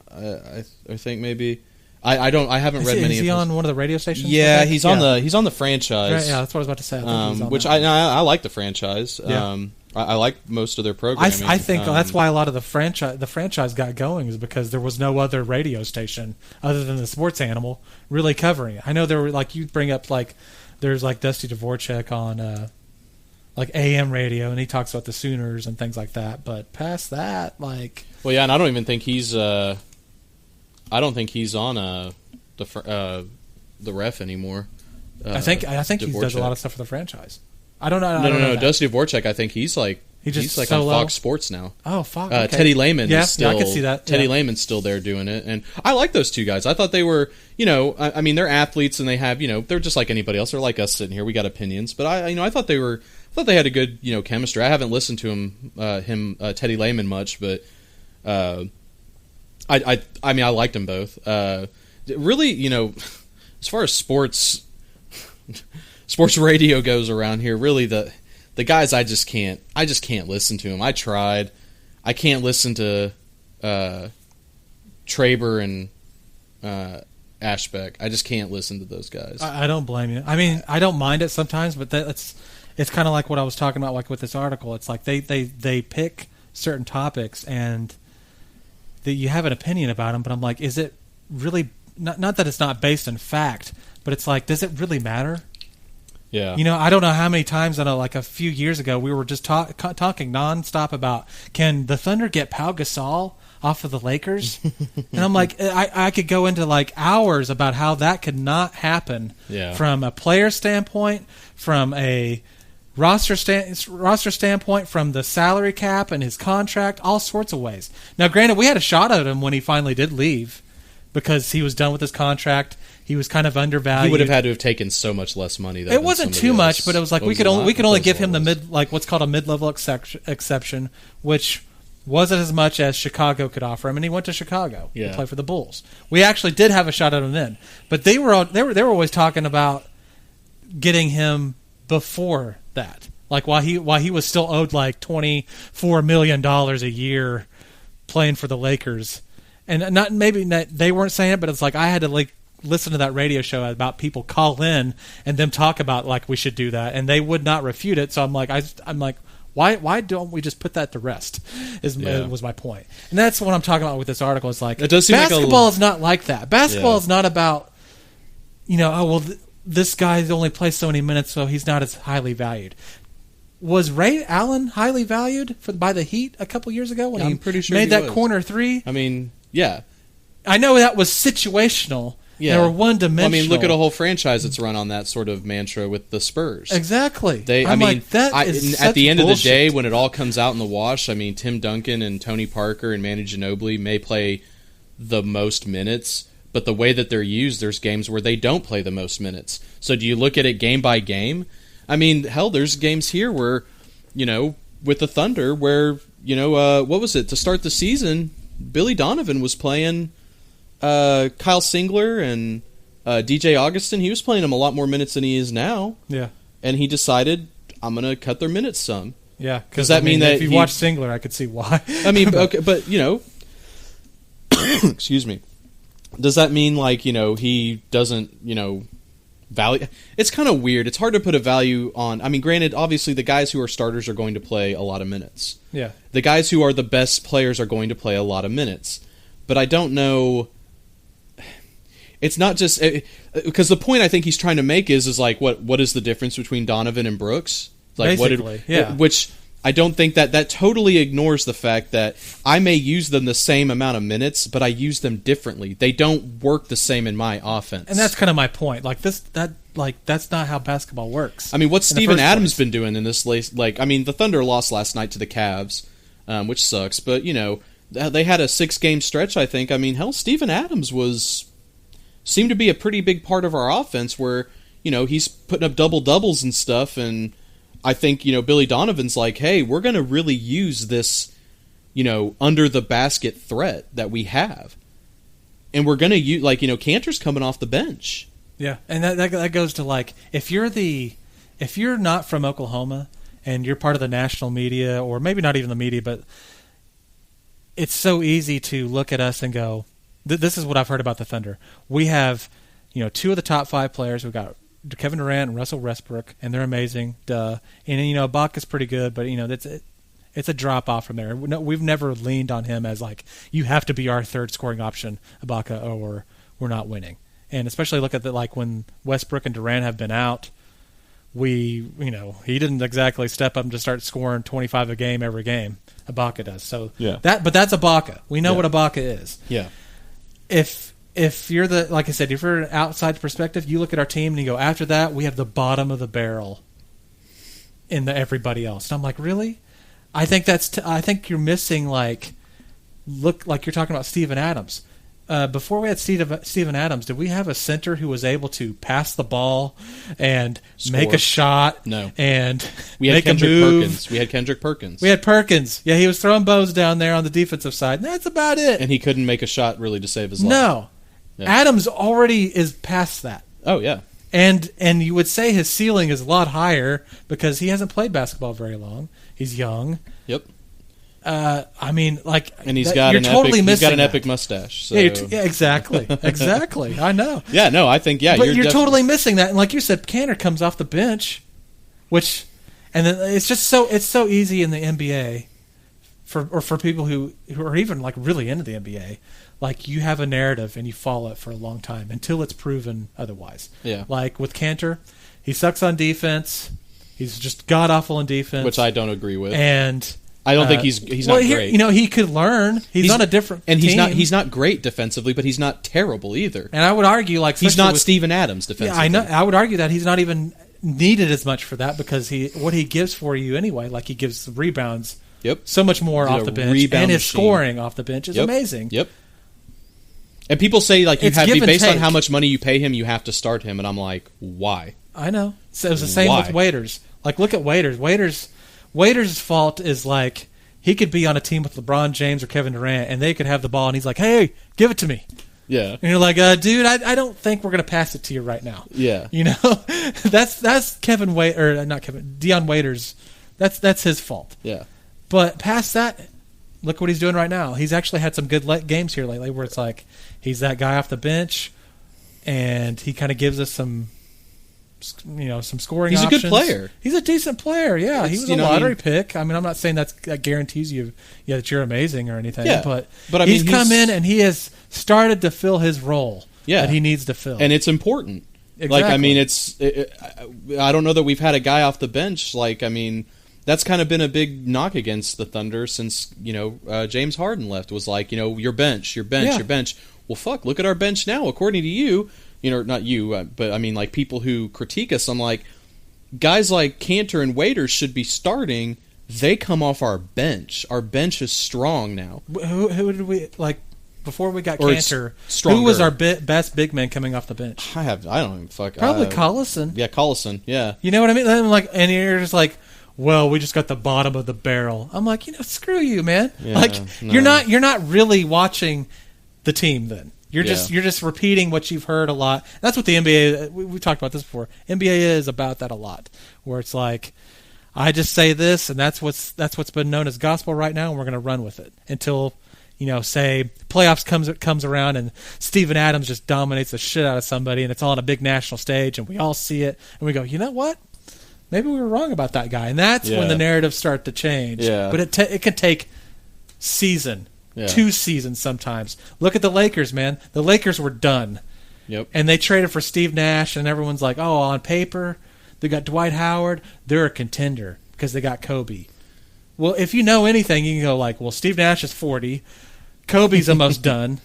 I think maybe. I haven't read many. Is he on one of the radio stations? Yeah, he's on the franchise. Right, yeah, that's what I was about to say. I like the franchise. Yeah. I like most of their programming. I think that's why a lot of the franchise got going, is because there was no other radio station other than the Sports Animal really covering it. I know there were, like, you bring up, like, there's like Dusty Dvorak on like AM radio, and he talks about the Sooners and things like that. But past that, like, well, yeah, and I don't even think he's on the ref anymore. I think he does a lot of stuff for the franchise. I don't know. No. Dusty Dvorak, I think he's like on Fox Sports now. Oh, Fox. Okay. Teddy Lehman. Yeah, is still, I can see that. Teddy Lehman's still there doing it, and I like those two guys. I thought they were, I mean, they're athletes, and they have, they're just like anybody else. They're like us sitting here. We got opinions, but I thought they had a good, chemistry. I haven't listened to Teddy Lehman much, but I mean, I liked them both. Really, as far as sports radio goes around here, really the guys I just can't listen to them. I tried. I can't listen to Traber and Ashbeck. I just can't listen to those guys. I don't blame you. I mean, I don't mind it sometimes, but it's kind of like what I was talking about, like with this article. It's like they pick certain topics and that you have an opinion about them, but I'm like, is it really not that it's not based in fact, but it's like, does it really matter? Yeah. I don't know how many times, like a few years ago, we were just talking nonstop about, can the Thunder get Pau Gasol off of the Lakers? And I'm like, I could go into like hours about how that could not happen from a player standpoint, from a roster standpoint, from the salary cap and his contract, all sorts of ways. Now, granted, we had a shot at him when he finally did leave because he was done with his contract. He was kind of undervalued. He would have had to have taken so much less money. It wasn't too much, but it was like we could only give him the what's called a mid-level exception, which wasn't as much as Chicago could offer him, and he went to Chicago to play for the Bulls. We actually did have a shot at him then, but they were always talking about getting him before that, like while he was still owed like $24 million a year playing for the Lakers, and they weren't saying it, but it's like I had to listen to that radio show about people call in and them talk about like we should do that, and they would not refute it. So I'm like, why don't we just put that to rest? Was my point, and that's what I'm talking about with this article. It's like, it does seem basketball is not like that. Basketball is not about this guy only plays so many minutes, so he's not as highly valued. Was Ray Allen highly valued by the Heat a couple years ago when I'm pretty sure made he that was. Corner three? I mean, yeah. I know that was situational. Yeah. They were one-dimensional. I mean, look at a whole franchise that's run on that sort of mantra with the Spurs. Exactly. At the end of the day, when it all comes out in the wash, I mean, Tim Duncan and Tony Parker and Manu Ginobili may play the most minutes, but the way that they're used, there's games where they don't play the most minutes. So do you look at it game by game? I mean, hell, there's games here where, with the Thunder, where, what was it? To start the season, Billy Donovan was playing Kyle Singler and DJ Augustin. He was playing them a lot more minutes than he is now. Yeah. And he decided, I'm going to cut their minutes some. Yeah. Does that mean that if you watch Singler, I could see why. I mean, okay, but, excuse me. Does that mean, he doesn't, value? It's kind of weird. It's hard to put a value on. I mean, granted, obviously, the guys who are starters are going to play a lot of minutes. Yeah. The guys who are the best players are going to play a lot of minutes. But I don't know. It's not just because the point I think he's trying to make is like what is the difference between Donovan and Brooks? Like basically, which I don't think that totally ignores the fact that I may use them the same amount of minutes, but I use them differently. They don't work the same in my offense. And that's kind of my point. Like that's not how basketball works. I mean, what's Steven Adams been doing in this late? Like, I mean, the Thunder lost last night to the Cavs, which sucks. But they had a 6-game stretch. I think. I mean, hell, Steven Adams seemed to be a pretty big part of our offense, where he's putting up double doubles and stuff, and I think, Billy Donovan's like, hey, we're going to really use this, under the basket threat that we have. And we're going to use, Cantor's coming off the bench. Yeah, and that goes to, like, if you're not from Oklahoma and you're part of the national media, or maybe not even the media, but it's so easy to look at us and go, this is what I've heard about the Thunder. We have, two of the top 5 players. We've got Kevin Durant and Russell Westbrook, and they're amazing. Duh. And, Ibaka's pretty good, but, it's a drop-off from there. We've never leaned on him as, like, you have to be our third scoring option, Ibaka, or we're not winning. And especially look at when Westbrook and Durant have been out, he didn't exactly step up and just start scoring 25 a game every game. Ibaka does. So yeah. But that's Ibaka. We know what Ibaka is. Yeah. If you're like I said, if you're an outside perspective, you look at our team and you go, after that, we have the bottom of the barrel in everybody else. And I'm like, really? I think I think you're missing, look like you're talking about Steven Adams. Before we had Steven Adams, did we have a center who was able to pass the ball and make a shot? No. And we had make Kendrick a move? Perkins. We had Kendrick Perkins. We had Perkins. Yeah, he was throwing bows down there on the defensive side. And that's about it. And he couldn't make a shot really to save his life. No. Yeah. Adams already is past that. Oh, yeah. And you would say his ceiling is a lot higher because he hasn't played basketball very long. He's young. Yep. And he's got an epic mustache. So. Yeah, exactly. Exactly. I know. Yeah, no, I think, but you're totally missing that. And like you said, Cantor comes off the bench, and then it's so easy in the NBA for people who are even really into the NBA. Like, you have a narrative and you follow it for a long time until it's proven otherwise. Yeah. Like with Cantor, he sucks on defense. He's just god awful in defense, which I don't agree with. And I don't think he's not great. He could learn. He's on a different team. He's not great defensively, but he's not terrible either. And I would argue, he's not Steven Adams defensively. Yeah, I know. I would argue that he's not even needed as much for that because what he gives for you anyway, like he gives rebounds. Yep. So much more off the bench, and his scoring off the bench is amazing. Yep. And people say based on how much money you pay him, you have to start him, and I'm like, why? I know. So it was the same with Waiters. Like, look at Waiters. Waiters' fault is he could be on a team with LeBron James or Kevin Durant, and they could have the ball, and he's like, "Hey, give it to me." Yeah. And you're like, dude, I don't think we're gonna pass it to you right now. Yeah. That's Dion Waiters. That's his fault. Yeah. But past that, look what he's doing right now. He's actually had some good games here lately, where it's like he's that guy off the bench, and he kind of gives us some scoring He's options. a good player. He's a decent player, yeah. He was a lottery pick. I mean, I'm not saying that guarantees you that you're amazing or anything, but I mean, he's come in and he has started to fill his role that he needs to fill. And it's important. Exactly. I don't know that we've had a guy off the bench. That's kind of been a big knock against the Thunder since, James Harden left. Was your bench. Well, fuck, look at our bench now. According to you, not you, but I mean, people who critique us, I'm like, guys like Cantor and Waiters should be starting. They come off our bench. Our bench is strong now. Who did we, before we got Cantor, who was our best big man coming off the bench? I don't even fuck. Probably Collison. Yeah, Collison, yeah. You know what I mean? And you're just like, well, we just got the bottom of the barrel. I'm like, screw you, man. Yeah, you're not really watching the team then. You're just repeating what you've heard a lot. That's what the NBA. We've talked about this before. NBA is about that a lot, where it's like, I just say this, and that's what's been known as gospel right now, and we're going to run with it until say playoffs comes around and Steven Adams just dominates the shit out of somebody, and it's all on a big national stage, and we all see it, and we go, you know what? Maybe we were wrong about that guy, and that's when the narratives start to change. Yeah. But it can take season. Yeah. 2 seasons sometimes. Look at the Lakers, man. The Lakers were done. Yep. And they traded for Steve Nash, and everyone's like, oh, on paper, they got Dwight Howard. They're a contender because they got Kobe. Well, if you know anything, you can go well, Steve Nash is 40. Kobe's almost done.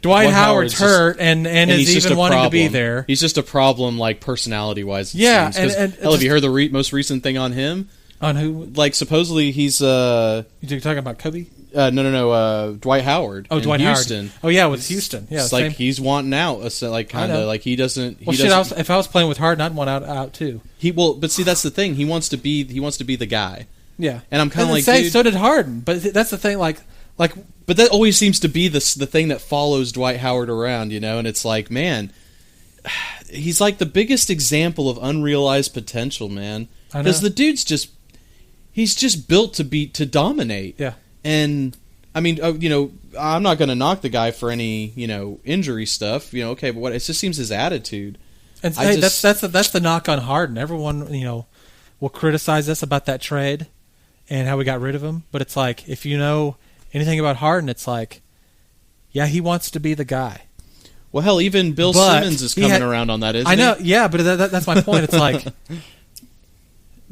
Dwight Howard's hurt and is even wanting to be there. He's just a problem, personality-wise. Yeah. And have you heard the most recent thing on him? On who? Supposedly he's... You're talking about Kobe? No. Dwight Howard. Oh, Dwight Houston. Howard. Oh, yeah, with Houston. Yeah, it's like he's wanting out. So like kind of like he doesn't. Well, if I was playing with Harden, I'd want out too. But see, that's the thing. He wants to be the guy. Yeah, and I'm kind of like, dude, so did Harden. But that's the thing. Like. But that always seems to be the thing that follows Dwight Howard around, and it's like, man, he's like the biggest example of unrealized potential, man. Because the dude's he's just built to dominate. Yeah. And I mean, I'm not going to knock the guy for any, injury stuff. Okay, but it just seems his attitude. And that's the knock on Harden. Everyone, will criticize us about that trade and how we got rid of him. But it's like, if you know anything about Harden, it's like, yeah, he wants to be the guy. Well, hell, even Bill Simmons is coming around on that, isn't he? I know, yeah, but that's my point. It's like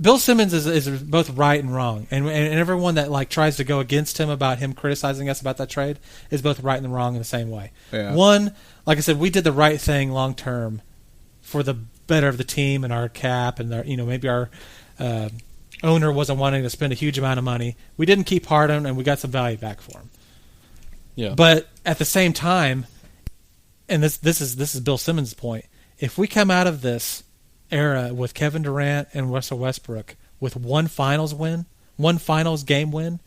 Bill Simmons is both right and wrong, and everyone that like tries to go against him about him criticizing us about that trade is both right and wrong in the same way. Yeah. One, like I said, we did the right thing long term for the better of the team and our cap, and maybe our owner wasn't wanting to spend a huge amount of money. We didn't keep Harden, and we got some value back for him. Yeah. But at the same time, and this is Bill Simmons' point, if we come out of this era with Kevin Durant and Russell Westbrook with one finals game win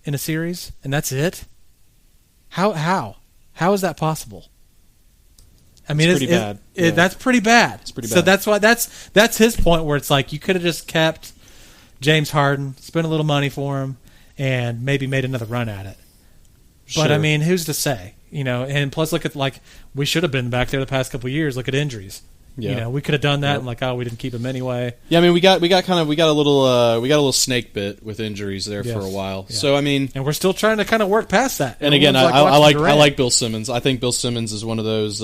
in a series, and that's it, how is that possible? I mean, it's pretty bad. That's pretty bad. It's pretty bad. So that's why that's his point, where it's like you could have just kept James Harden, spent a little money for him, and maybe made another run at it. Sure. But I mean, who's to say? And plus, look at we should have been back there the past couple of years. Look at injuries. Yeah. We could have done that, and we didn't keep him anyway. Yeah, I mean, we got a little snake bit with injuries there for a while. Yeah. So I mean, and we're still trying to kind of work past that. And again, I like Bill Simmons. I think Bill Simmons is one of those.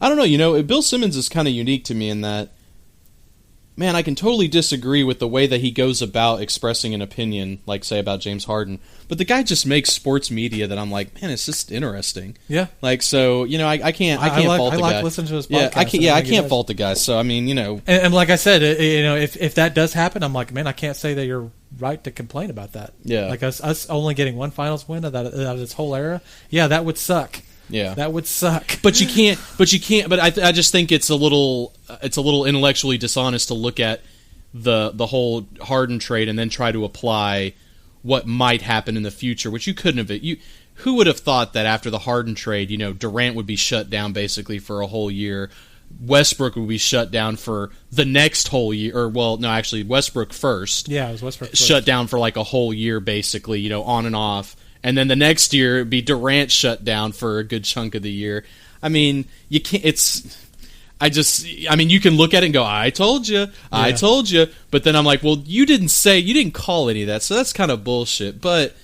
I don't know. Bill Simmons is kind of unique to me in that. Man, I can totally disagree with the way that he goes about expressing an opinion, like, say, about James Harden. But the guy just makes sports media that I'm like, man, it's just interesting. Yeah. Like, so, I can't fault the guy. I like listening to his podcast. I can't fault the guy. So, I mean, And like I said, if that does happen, I'm like, man, I can't say that you're right to complain about that. Yeah. Like, us only getting one finals win out of this whole era, yeah, that would suck. Yeah, that would suck. But you can't. But I just think it's a little intellectually dishonest to look at the whole Harden trade and then try to apply what might happen in the future, which you couldn't have. Who would have thought that after the Harden trade, Durant would be shut down basically for a whole year, Westbrook would be shut down for the next whole year, or well, no, actually Westbrook first. Yeah, it was Westbrook first. Shut down for like a whole year, basically, on and off. And then the next year, it'd be Durant shut down for a good chunk of the year. I mean, you can't. You can look at it and go, "I told you, I told you." But then I'm like, "Well, you didn't call any of that, so that's kind of bullshit." But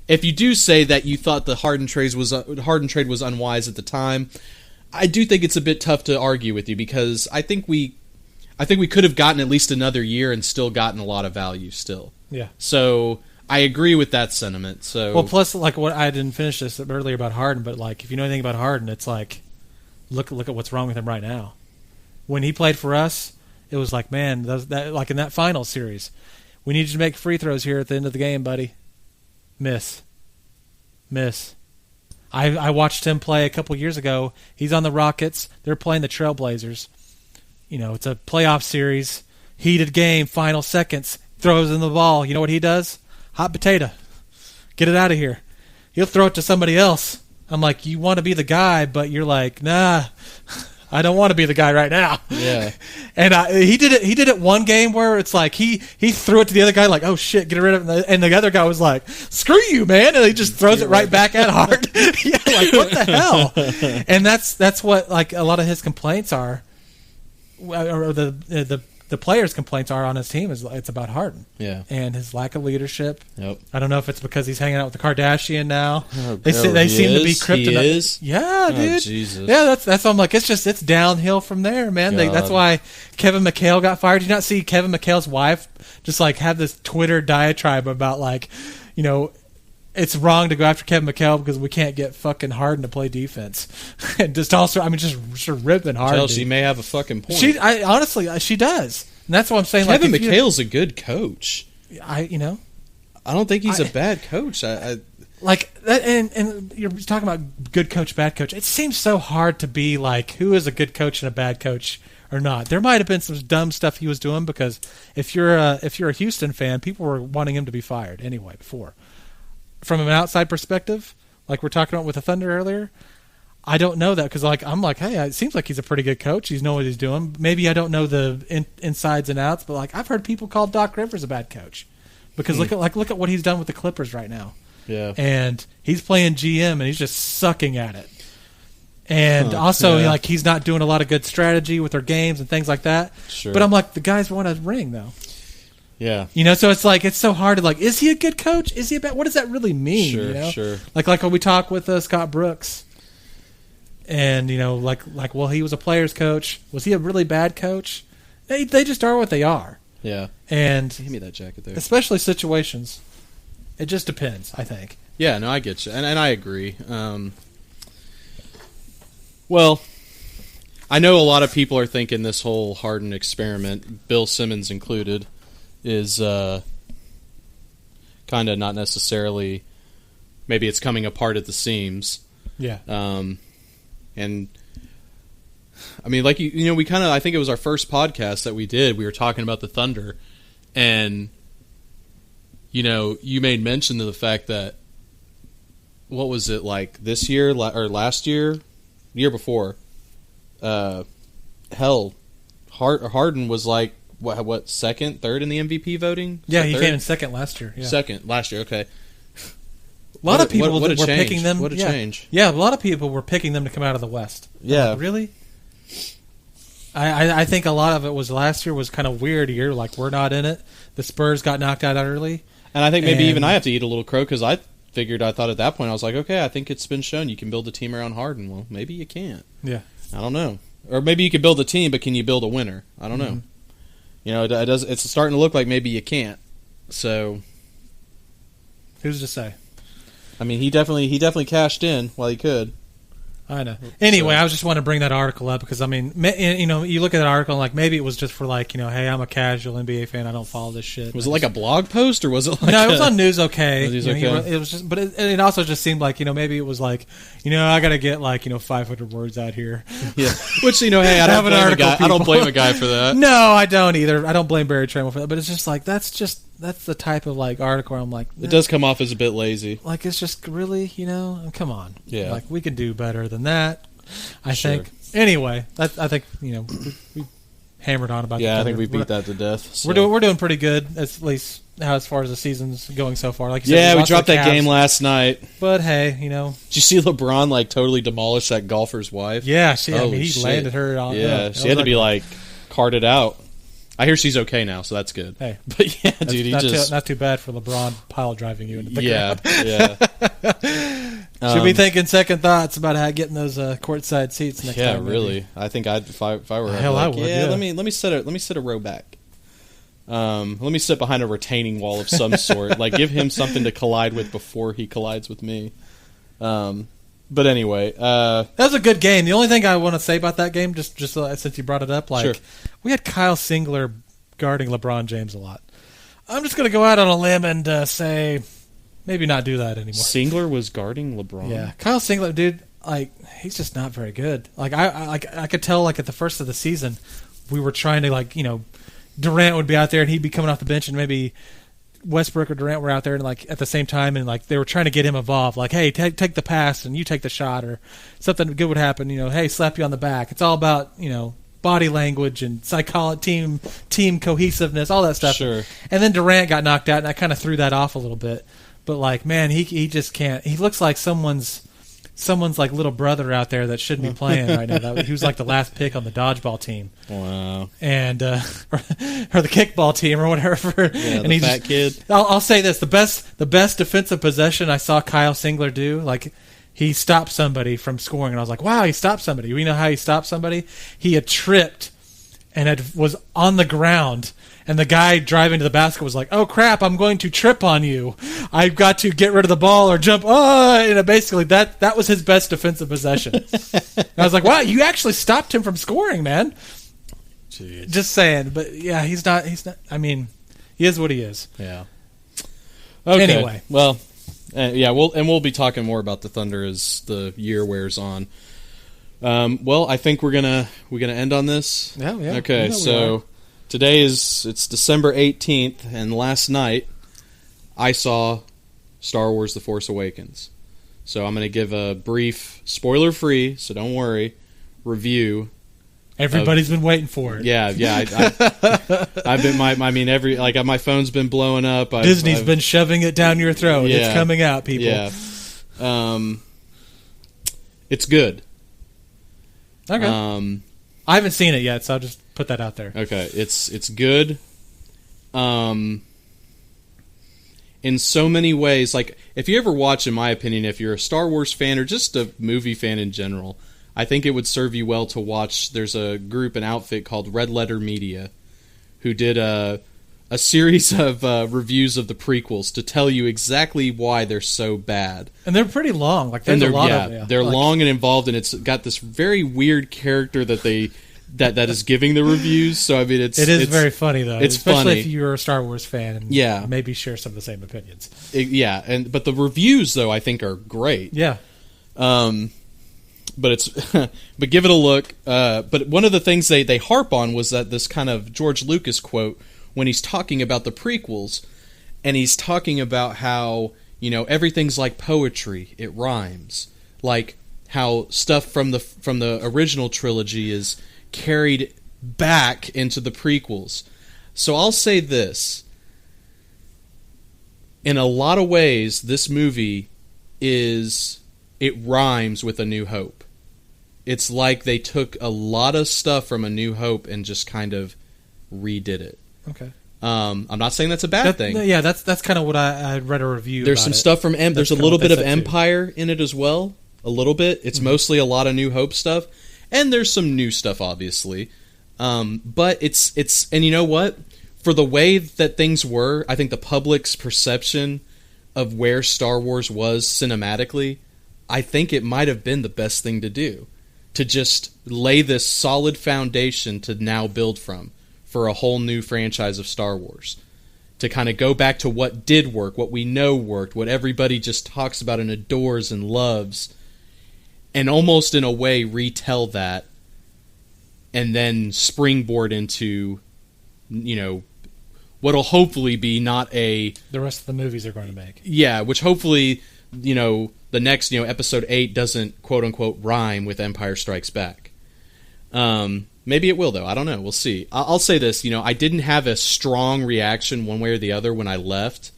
if you do say that you thought the Harden trade was unwise at the time, I do think it's a bit tough to argue with you, because I think we could have gotten at least another year and still gotten a lot of value still. Yeah. So. I agree with that sentiment. So well, plus, like, what I didn't finish this earlier about Harden, but like, if you know anything about Harden, it's like, look at what's wrong with him right now. When he played for us, it was like, man, that like in that final series, we need you to make free throws here at the end of the game, buddy. Miss. I watched him play a couple years ago. He's on the Rockets. They're playing the Trailblazers. It's a playoff series, heated game, final seconds. Throws in the ball. You know what he does? Hot potato. Get it out of here. He'll throw it to somebody else. I'm like, you want to be the guy, but you're like, nah, I don't want to be the guy right now. Yeah. And he did it. He did it one game where it's like he threw it to the other guy, like, oh shit, get rid of it. And the other guy was like, screw you, man, and he just throws it right back at Hart. Yeah, like what the hell? And that's what like a lot of his complaints are, or the players' complaints are on his team is it's about Harden. Yeah. And his lack of leadership. Yep. I don't know if it's because he's hanging out with the Kardashian now. Oh, they seem to be kryptonite. He is? Yeah, dude. Oh, Jesus. Yeah, that's I'm like, it's downhill from there, man. That's why Kevin McHale got fired. Did you not see Kevin McHale's wife just like have this Twitter diatribe about like, it's wrong to go after Kevin McHale because we can't get fucking Harden to play defense. And just ripping Harden. Well, she may have a fucking point. Honestly, she does. And that's what I'm saying. Kevin McHale's a good coach. I don't think he's a bad coach. Like that, and you're talking about good coach, bad coach. It seems so hard to be like, who is a good coach and a bad coach or not. There might have been some dumb stuff he was doing, because if you're a Houston fan, people were wanting him to be fired anyway before. From an outside perspective, like we're talking about with the Thunder earlier, I don't know that, because I'm like, hey, it seems like he's a pretty good coach. He knows what he's doing. Maybe I don't know the insides and outs, but like I've heard people call Doc Rivers a bad coach, because look at what he's done with the Clippers right now. Yeah, and he's playing GM and he's just sucking at it. And also, like, he's not doing a lot of good strategy with their games and things like that. Sure. But I'm like, the guys won a ring though. Yeah. So it's like, it's so hard to like, is he a good coach? Is he a bad? What does that really mean? Sure, sure. Like when we talk with Scott Brooks, and well, he was a player's coach. Was he a really bad coach? They just are what they are. Yeah. And give me that jacket there. Especially situations. It just depends, I think. Yeah, no, I get you, and I agree. Well, I know a lot of people are thinking this whole Harden experiment, Bill Simmons included, is kind of not necessarily. Maybe it's coming apart at the seams. Yeah. And I mean, like we kind of. I think it was our first podcast that we did. We were talking about the Thunder, and you made mention of the fact that, what was it like this year or last year, year before? Harden was like what second, third in the MVP voting? Yeah, he came in second last year. Yeah. Second last year, okay. A lot of people were change. picking them. What a change! Yeah, a lot of people were picking them to come out of the West. Yeah, like, really. I think a lot of it was last year was kind of weird year. Like, we're not in it. The Spurs got knocked out early. And I think maybe even I have to eat a little crow, because I thought at that point, I was like, okay, I think it's been shown you can build a team around Harden. Well, maybe you can't. Yeah. I don't know. Or maybe you can build a team, but can you build a winner? I don't know. It's starting to look like maybe you can't. So, who's to say? I mean, he definitely cashed in while he could. I know. Anyway, I was just want to bring that article up because, I mean, you look at that article and, like, maybe it was just for, like, hey, I'm a casual NBA fan. I don't follow this shit. Was it like a blog post, or was it like no, it was on News OK. News OK? It was just, but it also just seemed like, maybe it was like, I got to get, like, 500 words out here. Yeah. Which, hey, I don't blame a guy. I don't blame a guy for that. No, I don't either. I don't blame Barry Trammell for that. But it's just like, that's the type of, like, article where I'm like, it does come off as a bit lazy. Like, it's just really, come on. Yeah. Like, we could do better than that. I think. Anyway, I think we hammered on about. Yeah, I think we beat that to death. So. We're doing pretty good, at least as far as the season's going so far. Like you said, we Cavs, dropped that game last night. But hey, Did you see LeBron like totally demolish that golfer's wife? Yeah, he landed her on. Yeah, she had to be like carted out. I hear she's okay now, so that's good. Hey, but yeah, dude, not too bad for LeBron pile driving you into the ground. Yeah. Should be thinking second thoughts about getting those courtside seats next time. Yeah, really. I think if I were hell, I would. Yeah, let me sit a row back. Let me sit behind a retaining wall of some sort. Like, give him something to collide with before he collides with me. But anyway, that was a good game. The only thing I want to say about that game, just since you brought it up, like, sure. We had Kyle Singler guarding LeBron James a lot. I'm just going to go out on a limb and say maybe not do that anymore. Singler was guarding LeBron? Yeah. Kyle Singler, dude, like, he's just not very good. Like, I could tell, like, at the first of the season, we were trying to, like, Durant would be out there and he'd be coming off the bench, and maybe Westbrook or Durant were out there and, like, at the same time, and, like, they were trying to get him involved. Like, hey, take the pass and you take the shot, or something good would happen. Hey, slap you on the back. It's all about, body language and psychology, team cohesiveness, all that stuff. Sure. And then Durant got knocked out, and I kind of threw that off a little bit. But, like, man, he just can't. He looks like someone's like little brother out there that shouldn't be playing right now. He was like the last pick on the dodgeball team. Wow. And or the kickball team or whatever. Yeah, and the fat kid. I'll say this: the best defensive possession I saw Kyle Singler do, like, he stopped somebody from scoring, and I was like, wow, he stopped somebody. We know how he stopped somebody. He had tripped and was on the ground, and the guy driving to the basket was like, oh, crap, I'm going to trip on you. I've got to get rid of the ball or jump. Basically, that was his best defensive possession. And I was like, wow, you actually stopped him from scoring, man. Jeez. Just saying. But, yeah, he's not. I mean, he is what he is. Yeah. Okay. Anyway. Well, yeah, we'll be talking more about the Thunder as the year wears on. Well, I think we're gonna end on this. Yeah. Okay, so today it's December 18th, and last night I saw Star Wars: The Force Awakens. So I'm gonna give a brief, spoiler-free, so don't worry, review. Everybody's been waiting for it. Yeah. I've been my phone's been blowing up. Disney's been shoving it down your throat. Yeah, it's coming out, people. Yeah. It's good. Okay. I haven't seen it yet, so I'll just put that out there. Okay, it's good. In so many ways, like if you ever watch, in my opinion, if you're a Star Wars fan or just a movie fan in general, I think it would serve you well to watch. There's a group, an outfit called Red Letter Media, who did a series of reviews of the prequels to tell you exactly why they're so bad. And they're pretty long. Like there's a lot of them. They're long and involved, and it's got this very weird character that is giving the reviews. So I mean, it's very funny though. It's especially funny if you're a Star Wars fan. And maybe share some of the same opinions. But the reviews though I think are great. Yeah. But but give it a look. But one of the things they harp on was that this kind of George Lucas quote when he's talking about the prequels, and he's talking about how everything's like poetry, it rhymes, like how stuff from the original trilogy is carried back into the prequels. So I'll say this: in a lot of ways, this movie it rhymes with A New Hope. It's like they took a lot of stuff from A New Hope and just kind of redid it. Okay. I'm not saying that's a bad thing. Yeah, that's kind of what I read a review. There's about some it. stuff from there's a little bit of Empire too. in it as well. A little bit. It's mostly a lot of New Hope stuff, and there's some new stuff, obviously. But it's and you know what? For the way that things were, I think the public's perception of where Star Wars was cinematically, I think it might have been the best thing to do, to just lay this solid foundation to now build from for a whole new franchise of Star Wars. To kind of go back to what did work, what we know worked, what everybody just talks about and adores and loves, and almost in a way retell that, and then springboard into, what'll hopefully be not the rest of the movies they're going to make. Yeah, which hopefully, the next, episode 8 doesn't quote unquote rhyme with Empire Strikes Back. Maybe it will though. I don't know. We'll see. I'll say this. I didn't have a strong reaction one way or the other when I left.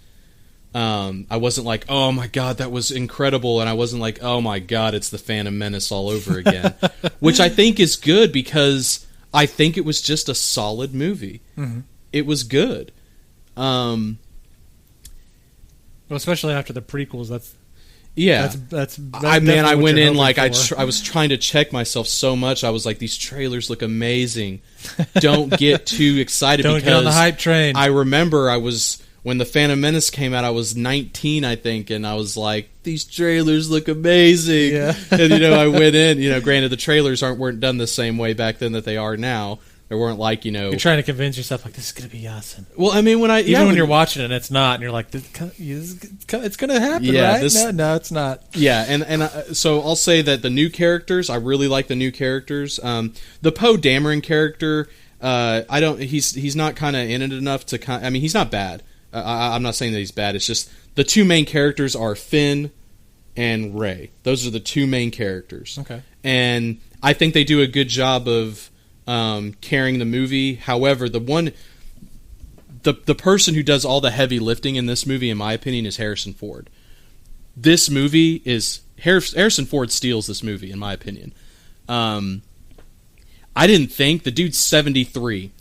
I wasn't like, oh my god, that was incredible, and I wasn't like, oh my god, it's the Phantom Menace all over again, which I think is good because I think it was just a solid movie. Mm-hmm. It was good. Well, especially after the prequels, that's I went in like I was trying to check myself so much. I was like, these trailers look amazing. Don't get too excited. Don't because get on the hype train. I remember when the Phantom Menace came out, I was 19, I think, and I was like, these trailers look amazing. Yeah. And I went in. Granted, the trailers weren't done the same way back then that they are now. They weren't like You're trying to convince yourself like this is going to be awesome. Well, I mean, when you're watching it and it's not, and you're like, it's going to happen, right? No, it's not. Yeah, and so I'll say that the new characters, I really like the new characters. The Poe Dameron character, he's not kind of in it enough to I mean, he's not bad. I'm not saying that he's bad. It's just the two main characters are Finn and Rey. Those are the two main characters. Okay, and I think they do a good job of carrying the movie. However, the person who does all the heavy lifting in this movie, in my opinion, is Harrison Ford. This movie is Harrison Ford steals this movie, in my opinion. I didn't think the dude's 73,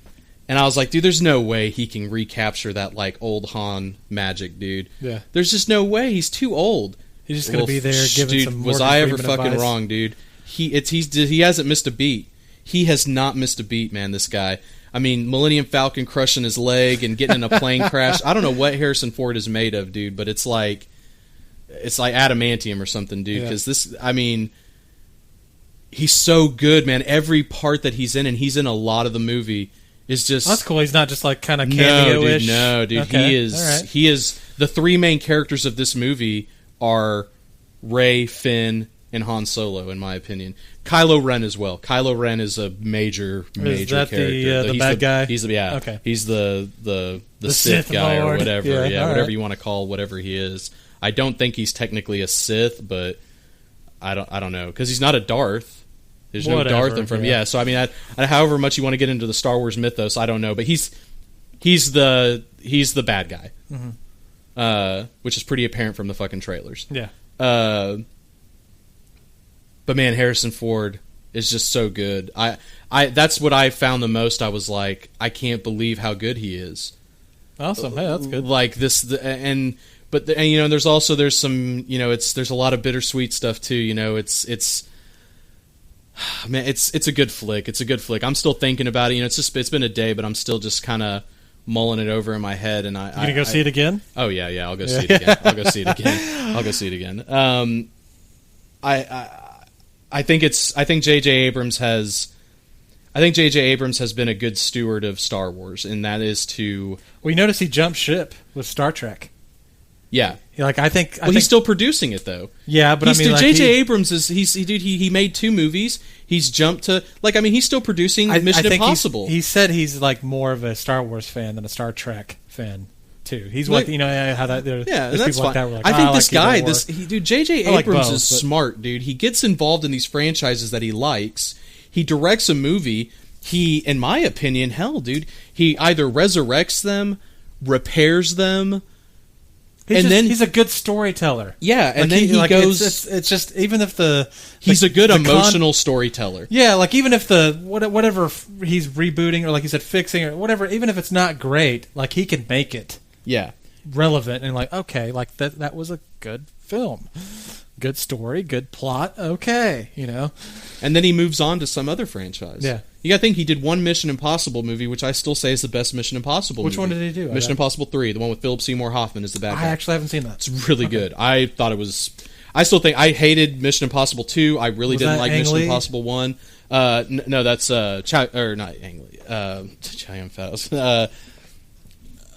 and I was like, dude, there's no way he can recapture that like old Han magic, dude. Yeah, there's just no way. He's too old. He's just gonna be there giving some. Was I ever fucking advice? Wrong, dude? He hasn't missed a beat. He has not missed a beat, man, this guy. I mean, Millennium Falcon crushing his leg and getting in a plane crash. I don't know what Harrison Ford is made of, dude, but it's like adamantium or something, dude. Because he's so good, man. Every part that he's in, and he's in a lot of the movie, is just That's cool. He's not just like kind of no, cameo-ish. dude. No, dude. Okay. He is. All right. He is. The three main characters of this movie are Rey, Finn, and Han Solo, in my opinion. Kylo Ren as well. Kylo Ren is a major Is that character. the bad guy? He's the Okay. He's the Sith guy Lord. or whatever. Yeah, Whatever right. you want to call whatever he is. I don't think he's technically a Sith, but I don't know because he's not a Darth. There's no Whatever, Darth in front. yeah. Yeah. So I mean, however much you want to get into the Star Wars mythos, I don't know, but he's the bad guy, which is pretty apparent from the fucking trailers. Yeah. But man, Harrison Ford is just so good. I that's what I found the most. I was like, I can't believe how good he is. Awesome. Hey, that's good. Like this, there's some, there's a lot of bittersweet stuff too. Man, it's a good flick. It's a good flick. I'm still thinking about it. It's been a day, but I'm still just kind of mulling it over in my head. And You gonna go see it again? Oh yeah, I'll go see it again. I'll go see it again. I think J.J. Abrams has been a good steward of Star Wars, and that is to. Well, you notice he jumped ship with Star Trek. Yeah. Like I think he's still producing it though. Yeah, but J.J. Abrams is he made 2 movies. He's jumped to he's still producing Mission Impossible. He said he's like more of a Star Wars fan than a Star Trek fan too. He's like how that there's that's people fine. like that. Were like, I think I this like guy, J.J. Abrams is smart, dude. He gets involved in these franchises that he likes. He directs a movie. He, in my opinion, he either resurrects them, repairs them. He's a good storyteller. Yeah, and then he goes. It's just even if he's a good emotional storyteller. Yeah, like even if whatever he's rebooting or like you said fixing or whatever, even if it's not great, like he can make it. Yeah, relevant and like okay, like that was a good film, good story, good plot. Okay, And then he moves on to some other franchise. Yeah. You got to think he did one Mission Impossible movie, which I still say is the best Mission Impossible Which movie. one did he do? Mission Impossible 3, the one with Philip Seymour Hoffman as the bad guy. I actually haven't seen that. It's really good. I thought it was... I still think... I hated Mission Impossible 2. I really didn't like Mission Impossible 1. No, that's... not Ang Lee. Cheyenne Faust.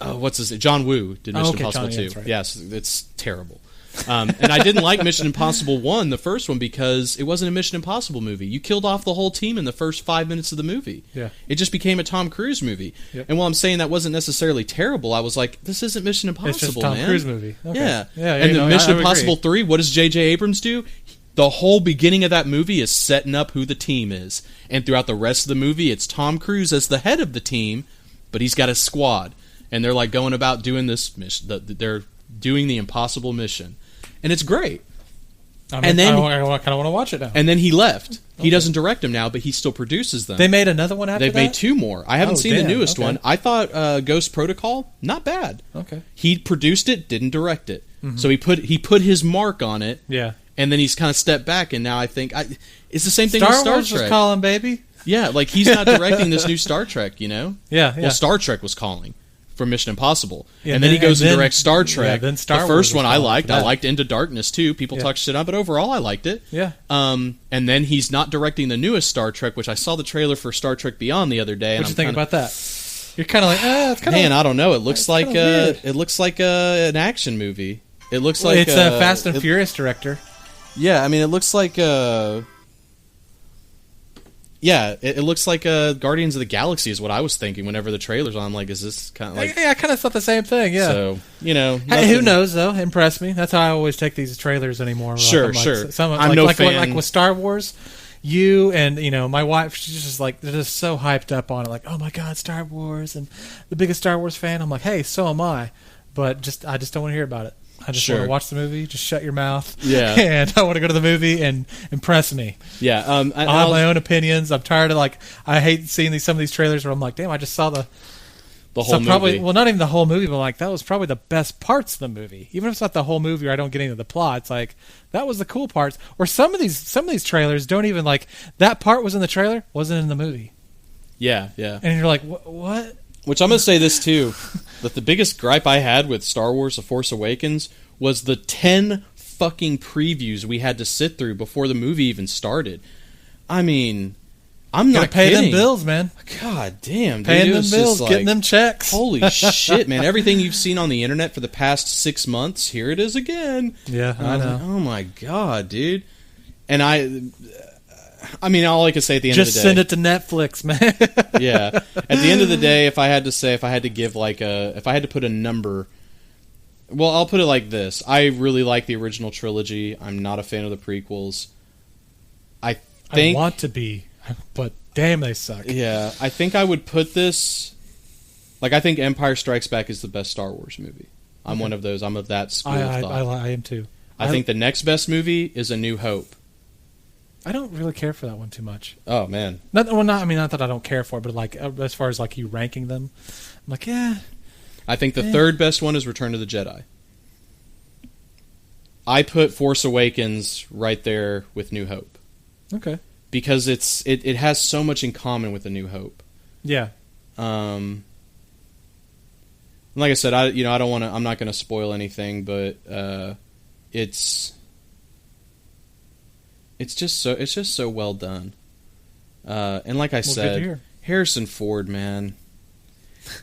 What's his name? John Woo did Mission Impossible 2. Right. Yes, it's terrible. And I didn't like Mission Impossible 1, the first one, because it wasn't a Mission Impossible movie. You killed off the whole team in the first 5 minutes of the movie. Yeah. It just became a Tom Cruise movie. Yep. And while I'm saying that wasn't necessarily terrible, I was like, this isn't Mission Impossible, It's just a Tom Cruise movie. Okay. Yeah. And the Mission Impossible agree. 3, what does J.J. Abrams do? The whole beginning of that movie is setting up who the team is. And throughout the rest of the movie, it's Tom Cruise as the head of the team, but he's got a squad. And they're like going about doing this mission. They're doing the impossible mission. And it's great. And then I kind of want to watch it now. And then he left. He doesn't direct them now, but he still produces them. They made another one after that? They've made 2 more. I haven't seen the newest one. I thought Ghost Protocol, not bad. Okay. He produced it, didn't direct it. Mm-hmm. So he put his mark on it. Yeah. And then he's kind of stepped back, and now I think it's the same thing with Star Trek. Star Wars was calling, baby. Yeah, like he's not directing this new Star Trek, Yeah. Well, Star Trek was calling for Mission Impossible. Yeah, and then he goes and directs Star Trek. Yeah, then Star the first Wars one I liked. I liked Into Darkness too. People talk shit on, but overall I liked it. Yeah. And then he's not directing the newest Star Trek, which I saw the trailer for Star Trek Beyond the other day. What do you think about that? You're kind of like, it's kind of. Man, I don't know. It looks like an action movie. It looks like it's a Fast and Furious director. Yeah, I mean, it looks like it looks like Guardians of the Galaxy is what I was thinking whenever the trailers on. I'm like, is this kind of like... Yeah, I kind of thought the same thing, yeah. So, Hey, who knows, though? Impress me. That's how I always take these trailers anymore. Sure. I'm no fan. Like with Star Wars, you and, my wife, she's just like, they're just so hyped up on it. Like, oh my God, Star Wars, and the biggest Star Wars fan. I'm like, hey, so am I. But I just don't want to hear about it. I just want to watch the movie. Just shut your mouth. Yeah. And I want to go to the movie and impress me. Yeah. I'll have my own opinions. I'm tired of I hate seeing some of these trailers where I'm like, damn, I just saw the whole movie. Well, not even the whole movie, but that was probably the best parts of the movie. Even if it's not the whole movie or I don't get into the plot, it's like that was the cool parts. Or some of these trailers don't even that part was in the trailer, wasn't in the movie. Yeah, yeah. And you're like, what? Which I'm going to say this too, that the biggest gripe I had with Star Wars: The Force Awakens was the 10 fucking previews we had to sit through before the movie even started. I mean, I'm Gotta not pay kidding. them bills, man. God damn, dude. Paying It them was bills, just getting them checks. Holy shit, man. Everything you've seen on the internet for the past 6 months, here it is again. Yeah, And I was know. like, oh my God, dude. And I mean, all I can say at the end Just of the day. send it to Netflix, man. Yeah. At the end of the day, if I had to put a number, well, I'll put it like this. I really like the original trilogy. I'm not a fan of the prequels. I want to be, but damn, they suck. Yeah, I think I would put this. Like, I think Empire Strikes Back is the best Star Wars movie. I'm one of those. I'm of that school of thought. I am too. I think the next best movie is A New Hope. I don't really care for that one too much. Oh man, Not that I don't care for it, but like as far as like you ranking them, I'm like, yeah. I think the third best one is Return of the Jedi. I put Force Awakens right there with New Hope. Okay. Because it has so much in common with A New Hope. Yeah. Like I said, I'm not going to spoil anything, but it's just so well done. And like I said, Harrison Ford, man.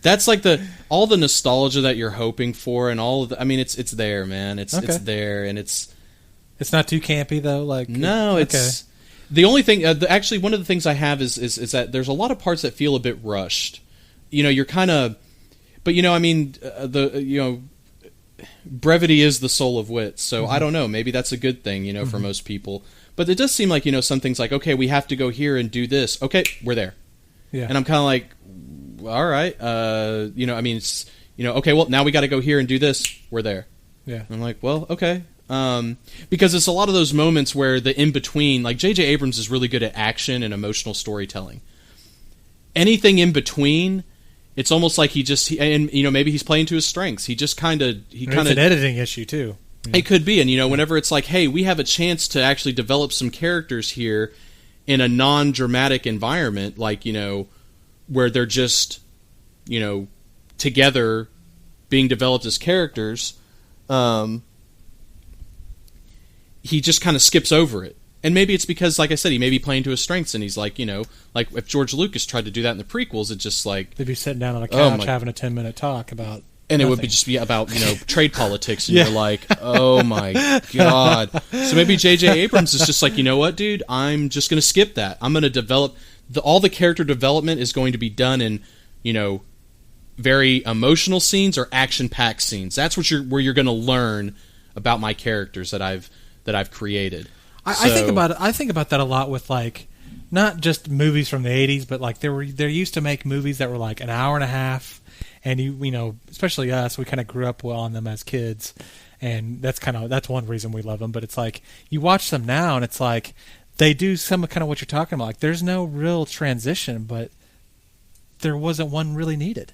That's like all the nostalgia that you're hoping for, and it's there, man. It's there, and it's not too campy though. Like no, it's the only thing. Actually, one of the things I have is that there's a lot of parts that feel a bit rushed. You're kind of, but brevity is the soul of wit. So I don't know. Maybe that's a good thing, for most people. But it does seem like some things like, okay, we have to go here and do this. Okay, we're there. Yeah, and I'm kind of like, all right, it's okay, well, now we got to go here and do this. We're there. Yeah, I'm like, well, okay. Because it's a lot of those moments where the in-between, like J.J. Abrams is really good at action and emotional storytelling. Anything in between, it's almost like maybe he's playing to his strengths. It's an editing issue too. Yeah. It could be, and whenever it's like, hey, we have a chance to actually develop some characters here in a non-dramatic environment, like where they're just together being developed as characters. He just kind of skips over it. And maybe it's because, like I said, he may be playing to his strengths, and he's like, like if George Lucas tried to do that in the prequels, it's just like... They'd be sitting down on a couch having a 10-minute talk about And nothing. It would just be about, trade politics, and you're like, oh my God. So maybe J.J. Abrams is just like, you know what, dude? I'm just going to skip that. I'm going to develop... all the character development is going to be done in, very emotional scenes or action-packed scenes. That's where you're going to learn about my characters that I've created. I think about it. I think about that a lot with like not just movies from the 80s, but like they used to make movies that were like an hour and a half, and especially us, we kind of grew up on them as kids, and that's one reason we love them. But it's like you watch them now, and it's like they do some kind of what you're talking about. Like there's no real transition, but there wasn't one really needed.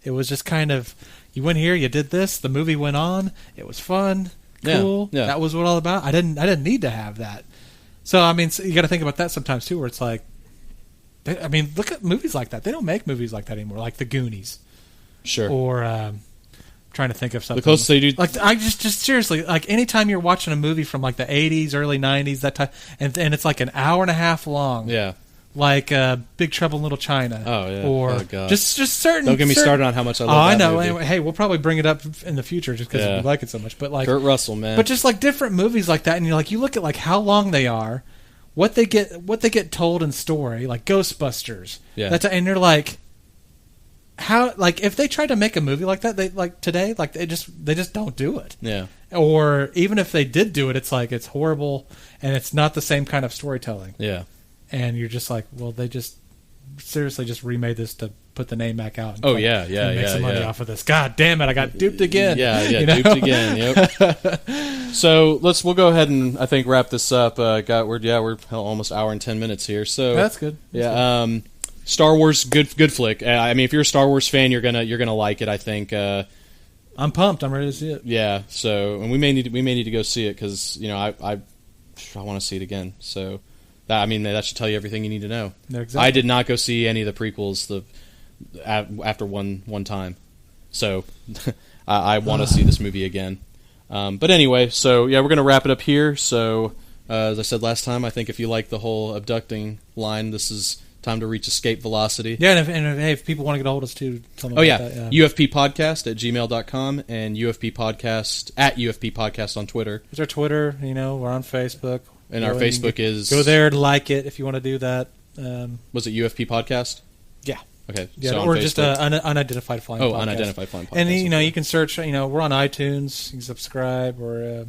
It was just kind of you went here, you did this, the movie went on, it was fun. Cool. Yeah. That was what all about. I didn't need to have that. So you got to think about that sometimes too, where it's like, look at movies like that. They don't make movies like that anymore, like The Goonies. Sure. Or trying to think of something. The closest they do. Like I just seriously, like anytime you're watching a movie from like the 80s, early 90s, that time, and it's like an hour and a half long. Yeah. Like Big Trouble in Little China. Oh yeah. Or just certain. Don't get me started on how much I love that movie. Anyway, hey, we'll probably bring it up in the future just because we like it so much. But like Kurt Russell, man. But just like different movies like that, and you look at like how long they are, what they get told in story, like Ghostbusters. Yeah. And you're like, how if they tried to make a movie like that, they like today, like they just don't do it. Yeah. Or even if they did do it, it's like it's horrible and it's not the same kind of storytelling. Yeah. And you're just like, well, they just seriously just remade this to put the name back out. And and make some money off of this. God damn it, I got duped again. Duped again. Yep. So we'll go ahead and I think wrap this up. We're almost an hour and 10 minutes here. So that's good. Star Wars, good flick. If you're a Star Wars fan, you're gonna like it. I think. I'm pumped. I'm ready to see it. Yeah. So, and we may need to go see it because I want to see it again. So. That should tell you everything you need to know. Exactly. I did not go see any of the prequels after one time. So I want to see this movie again. But anyway, so yeah, we're going to wrap it up here. So As I said last time, I think if you like the whole abducting line, this is time to reach escape velocity. Yeah, and hey, if people want to get a hold of us too, tell them about that, UFP Podcast at gmail.com and UFP Podcast at UFP Podcast on Twitter. There's our Twitter, we're on Facebook. And our Facebook is... Go there and like it if you want to do that. Was it UFP Podcast? Yeah. Okay. Yeah, so or just Unidentified Flying Podcast. Unidentified Flying Podcast. And, you can search, we're on iTunes. You can subscribe, or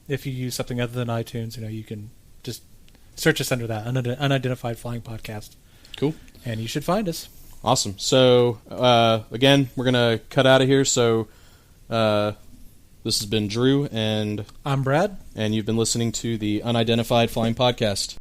if you use something other than iTunes, you can just search us under that, Unidentified Flying Podcast. Cool. And you should find us. Awesome. So, again, we're going to cut out of here. So, this has been Drew, and I'm Brad. And you've been listening to the Unidentified Flying Podcast.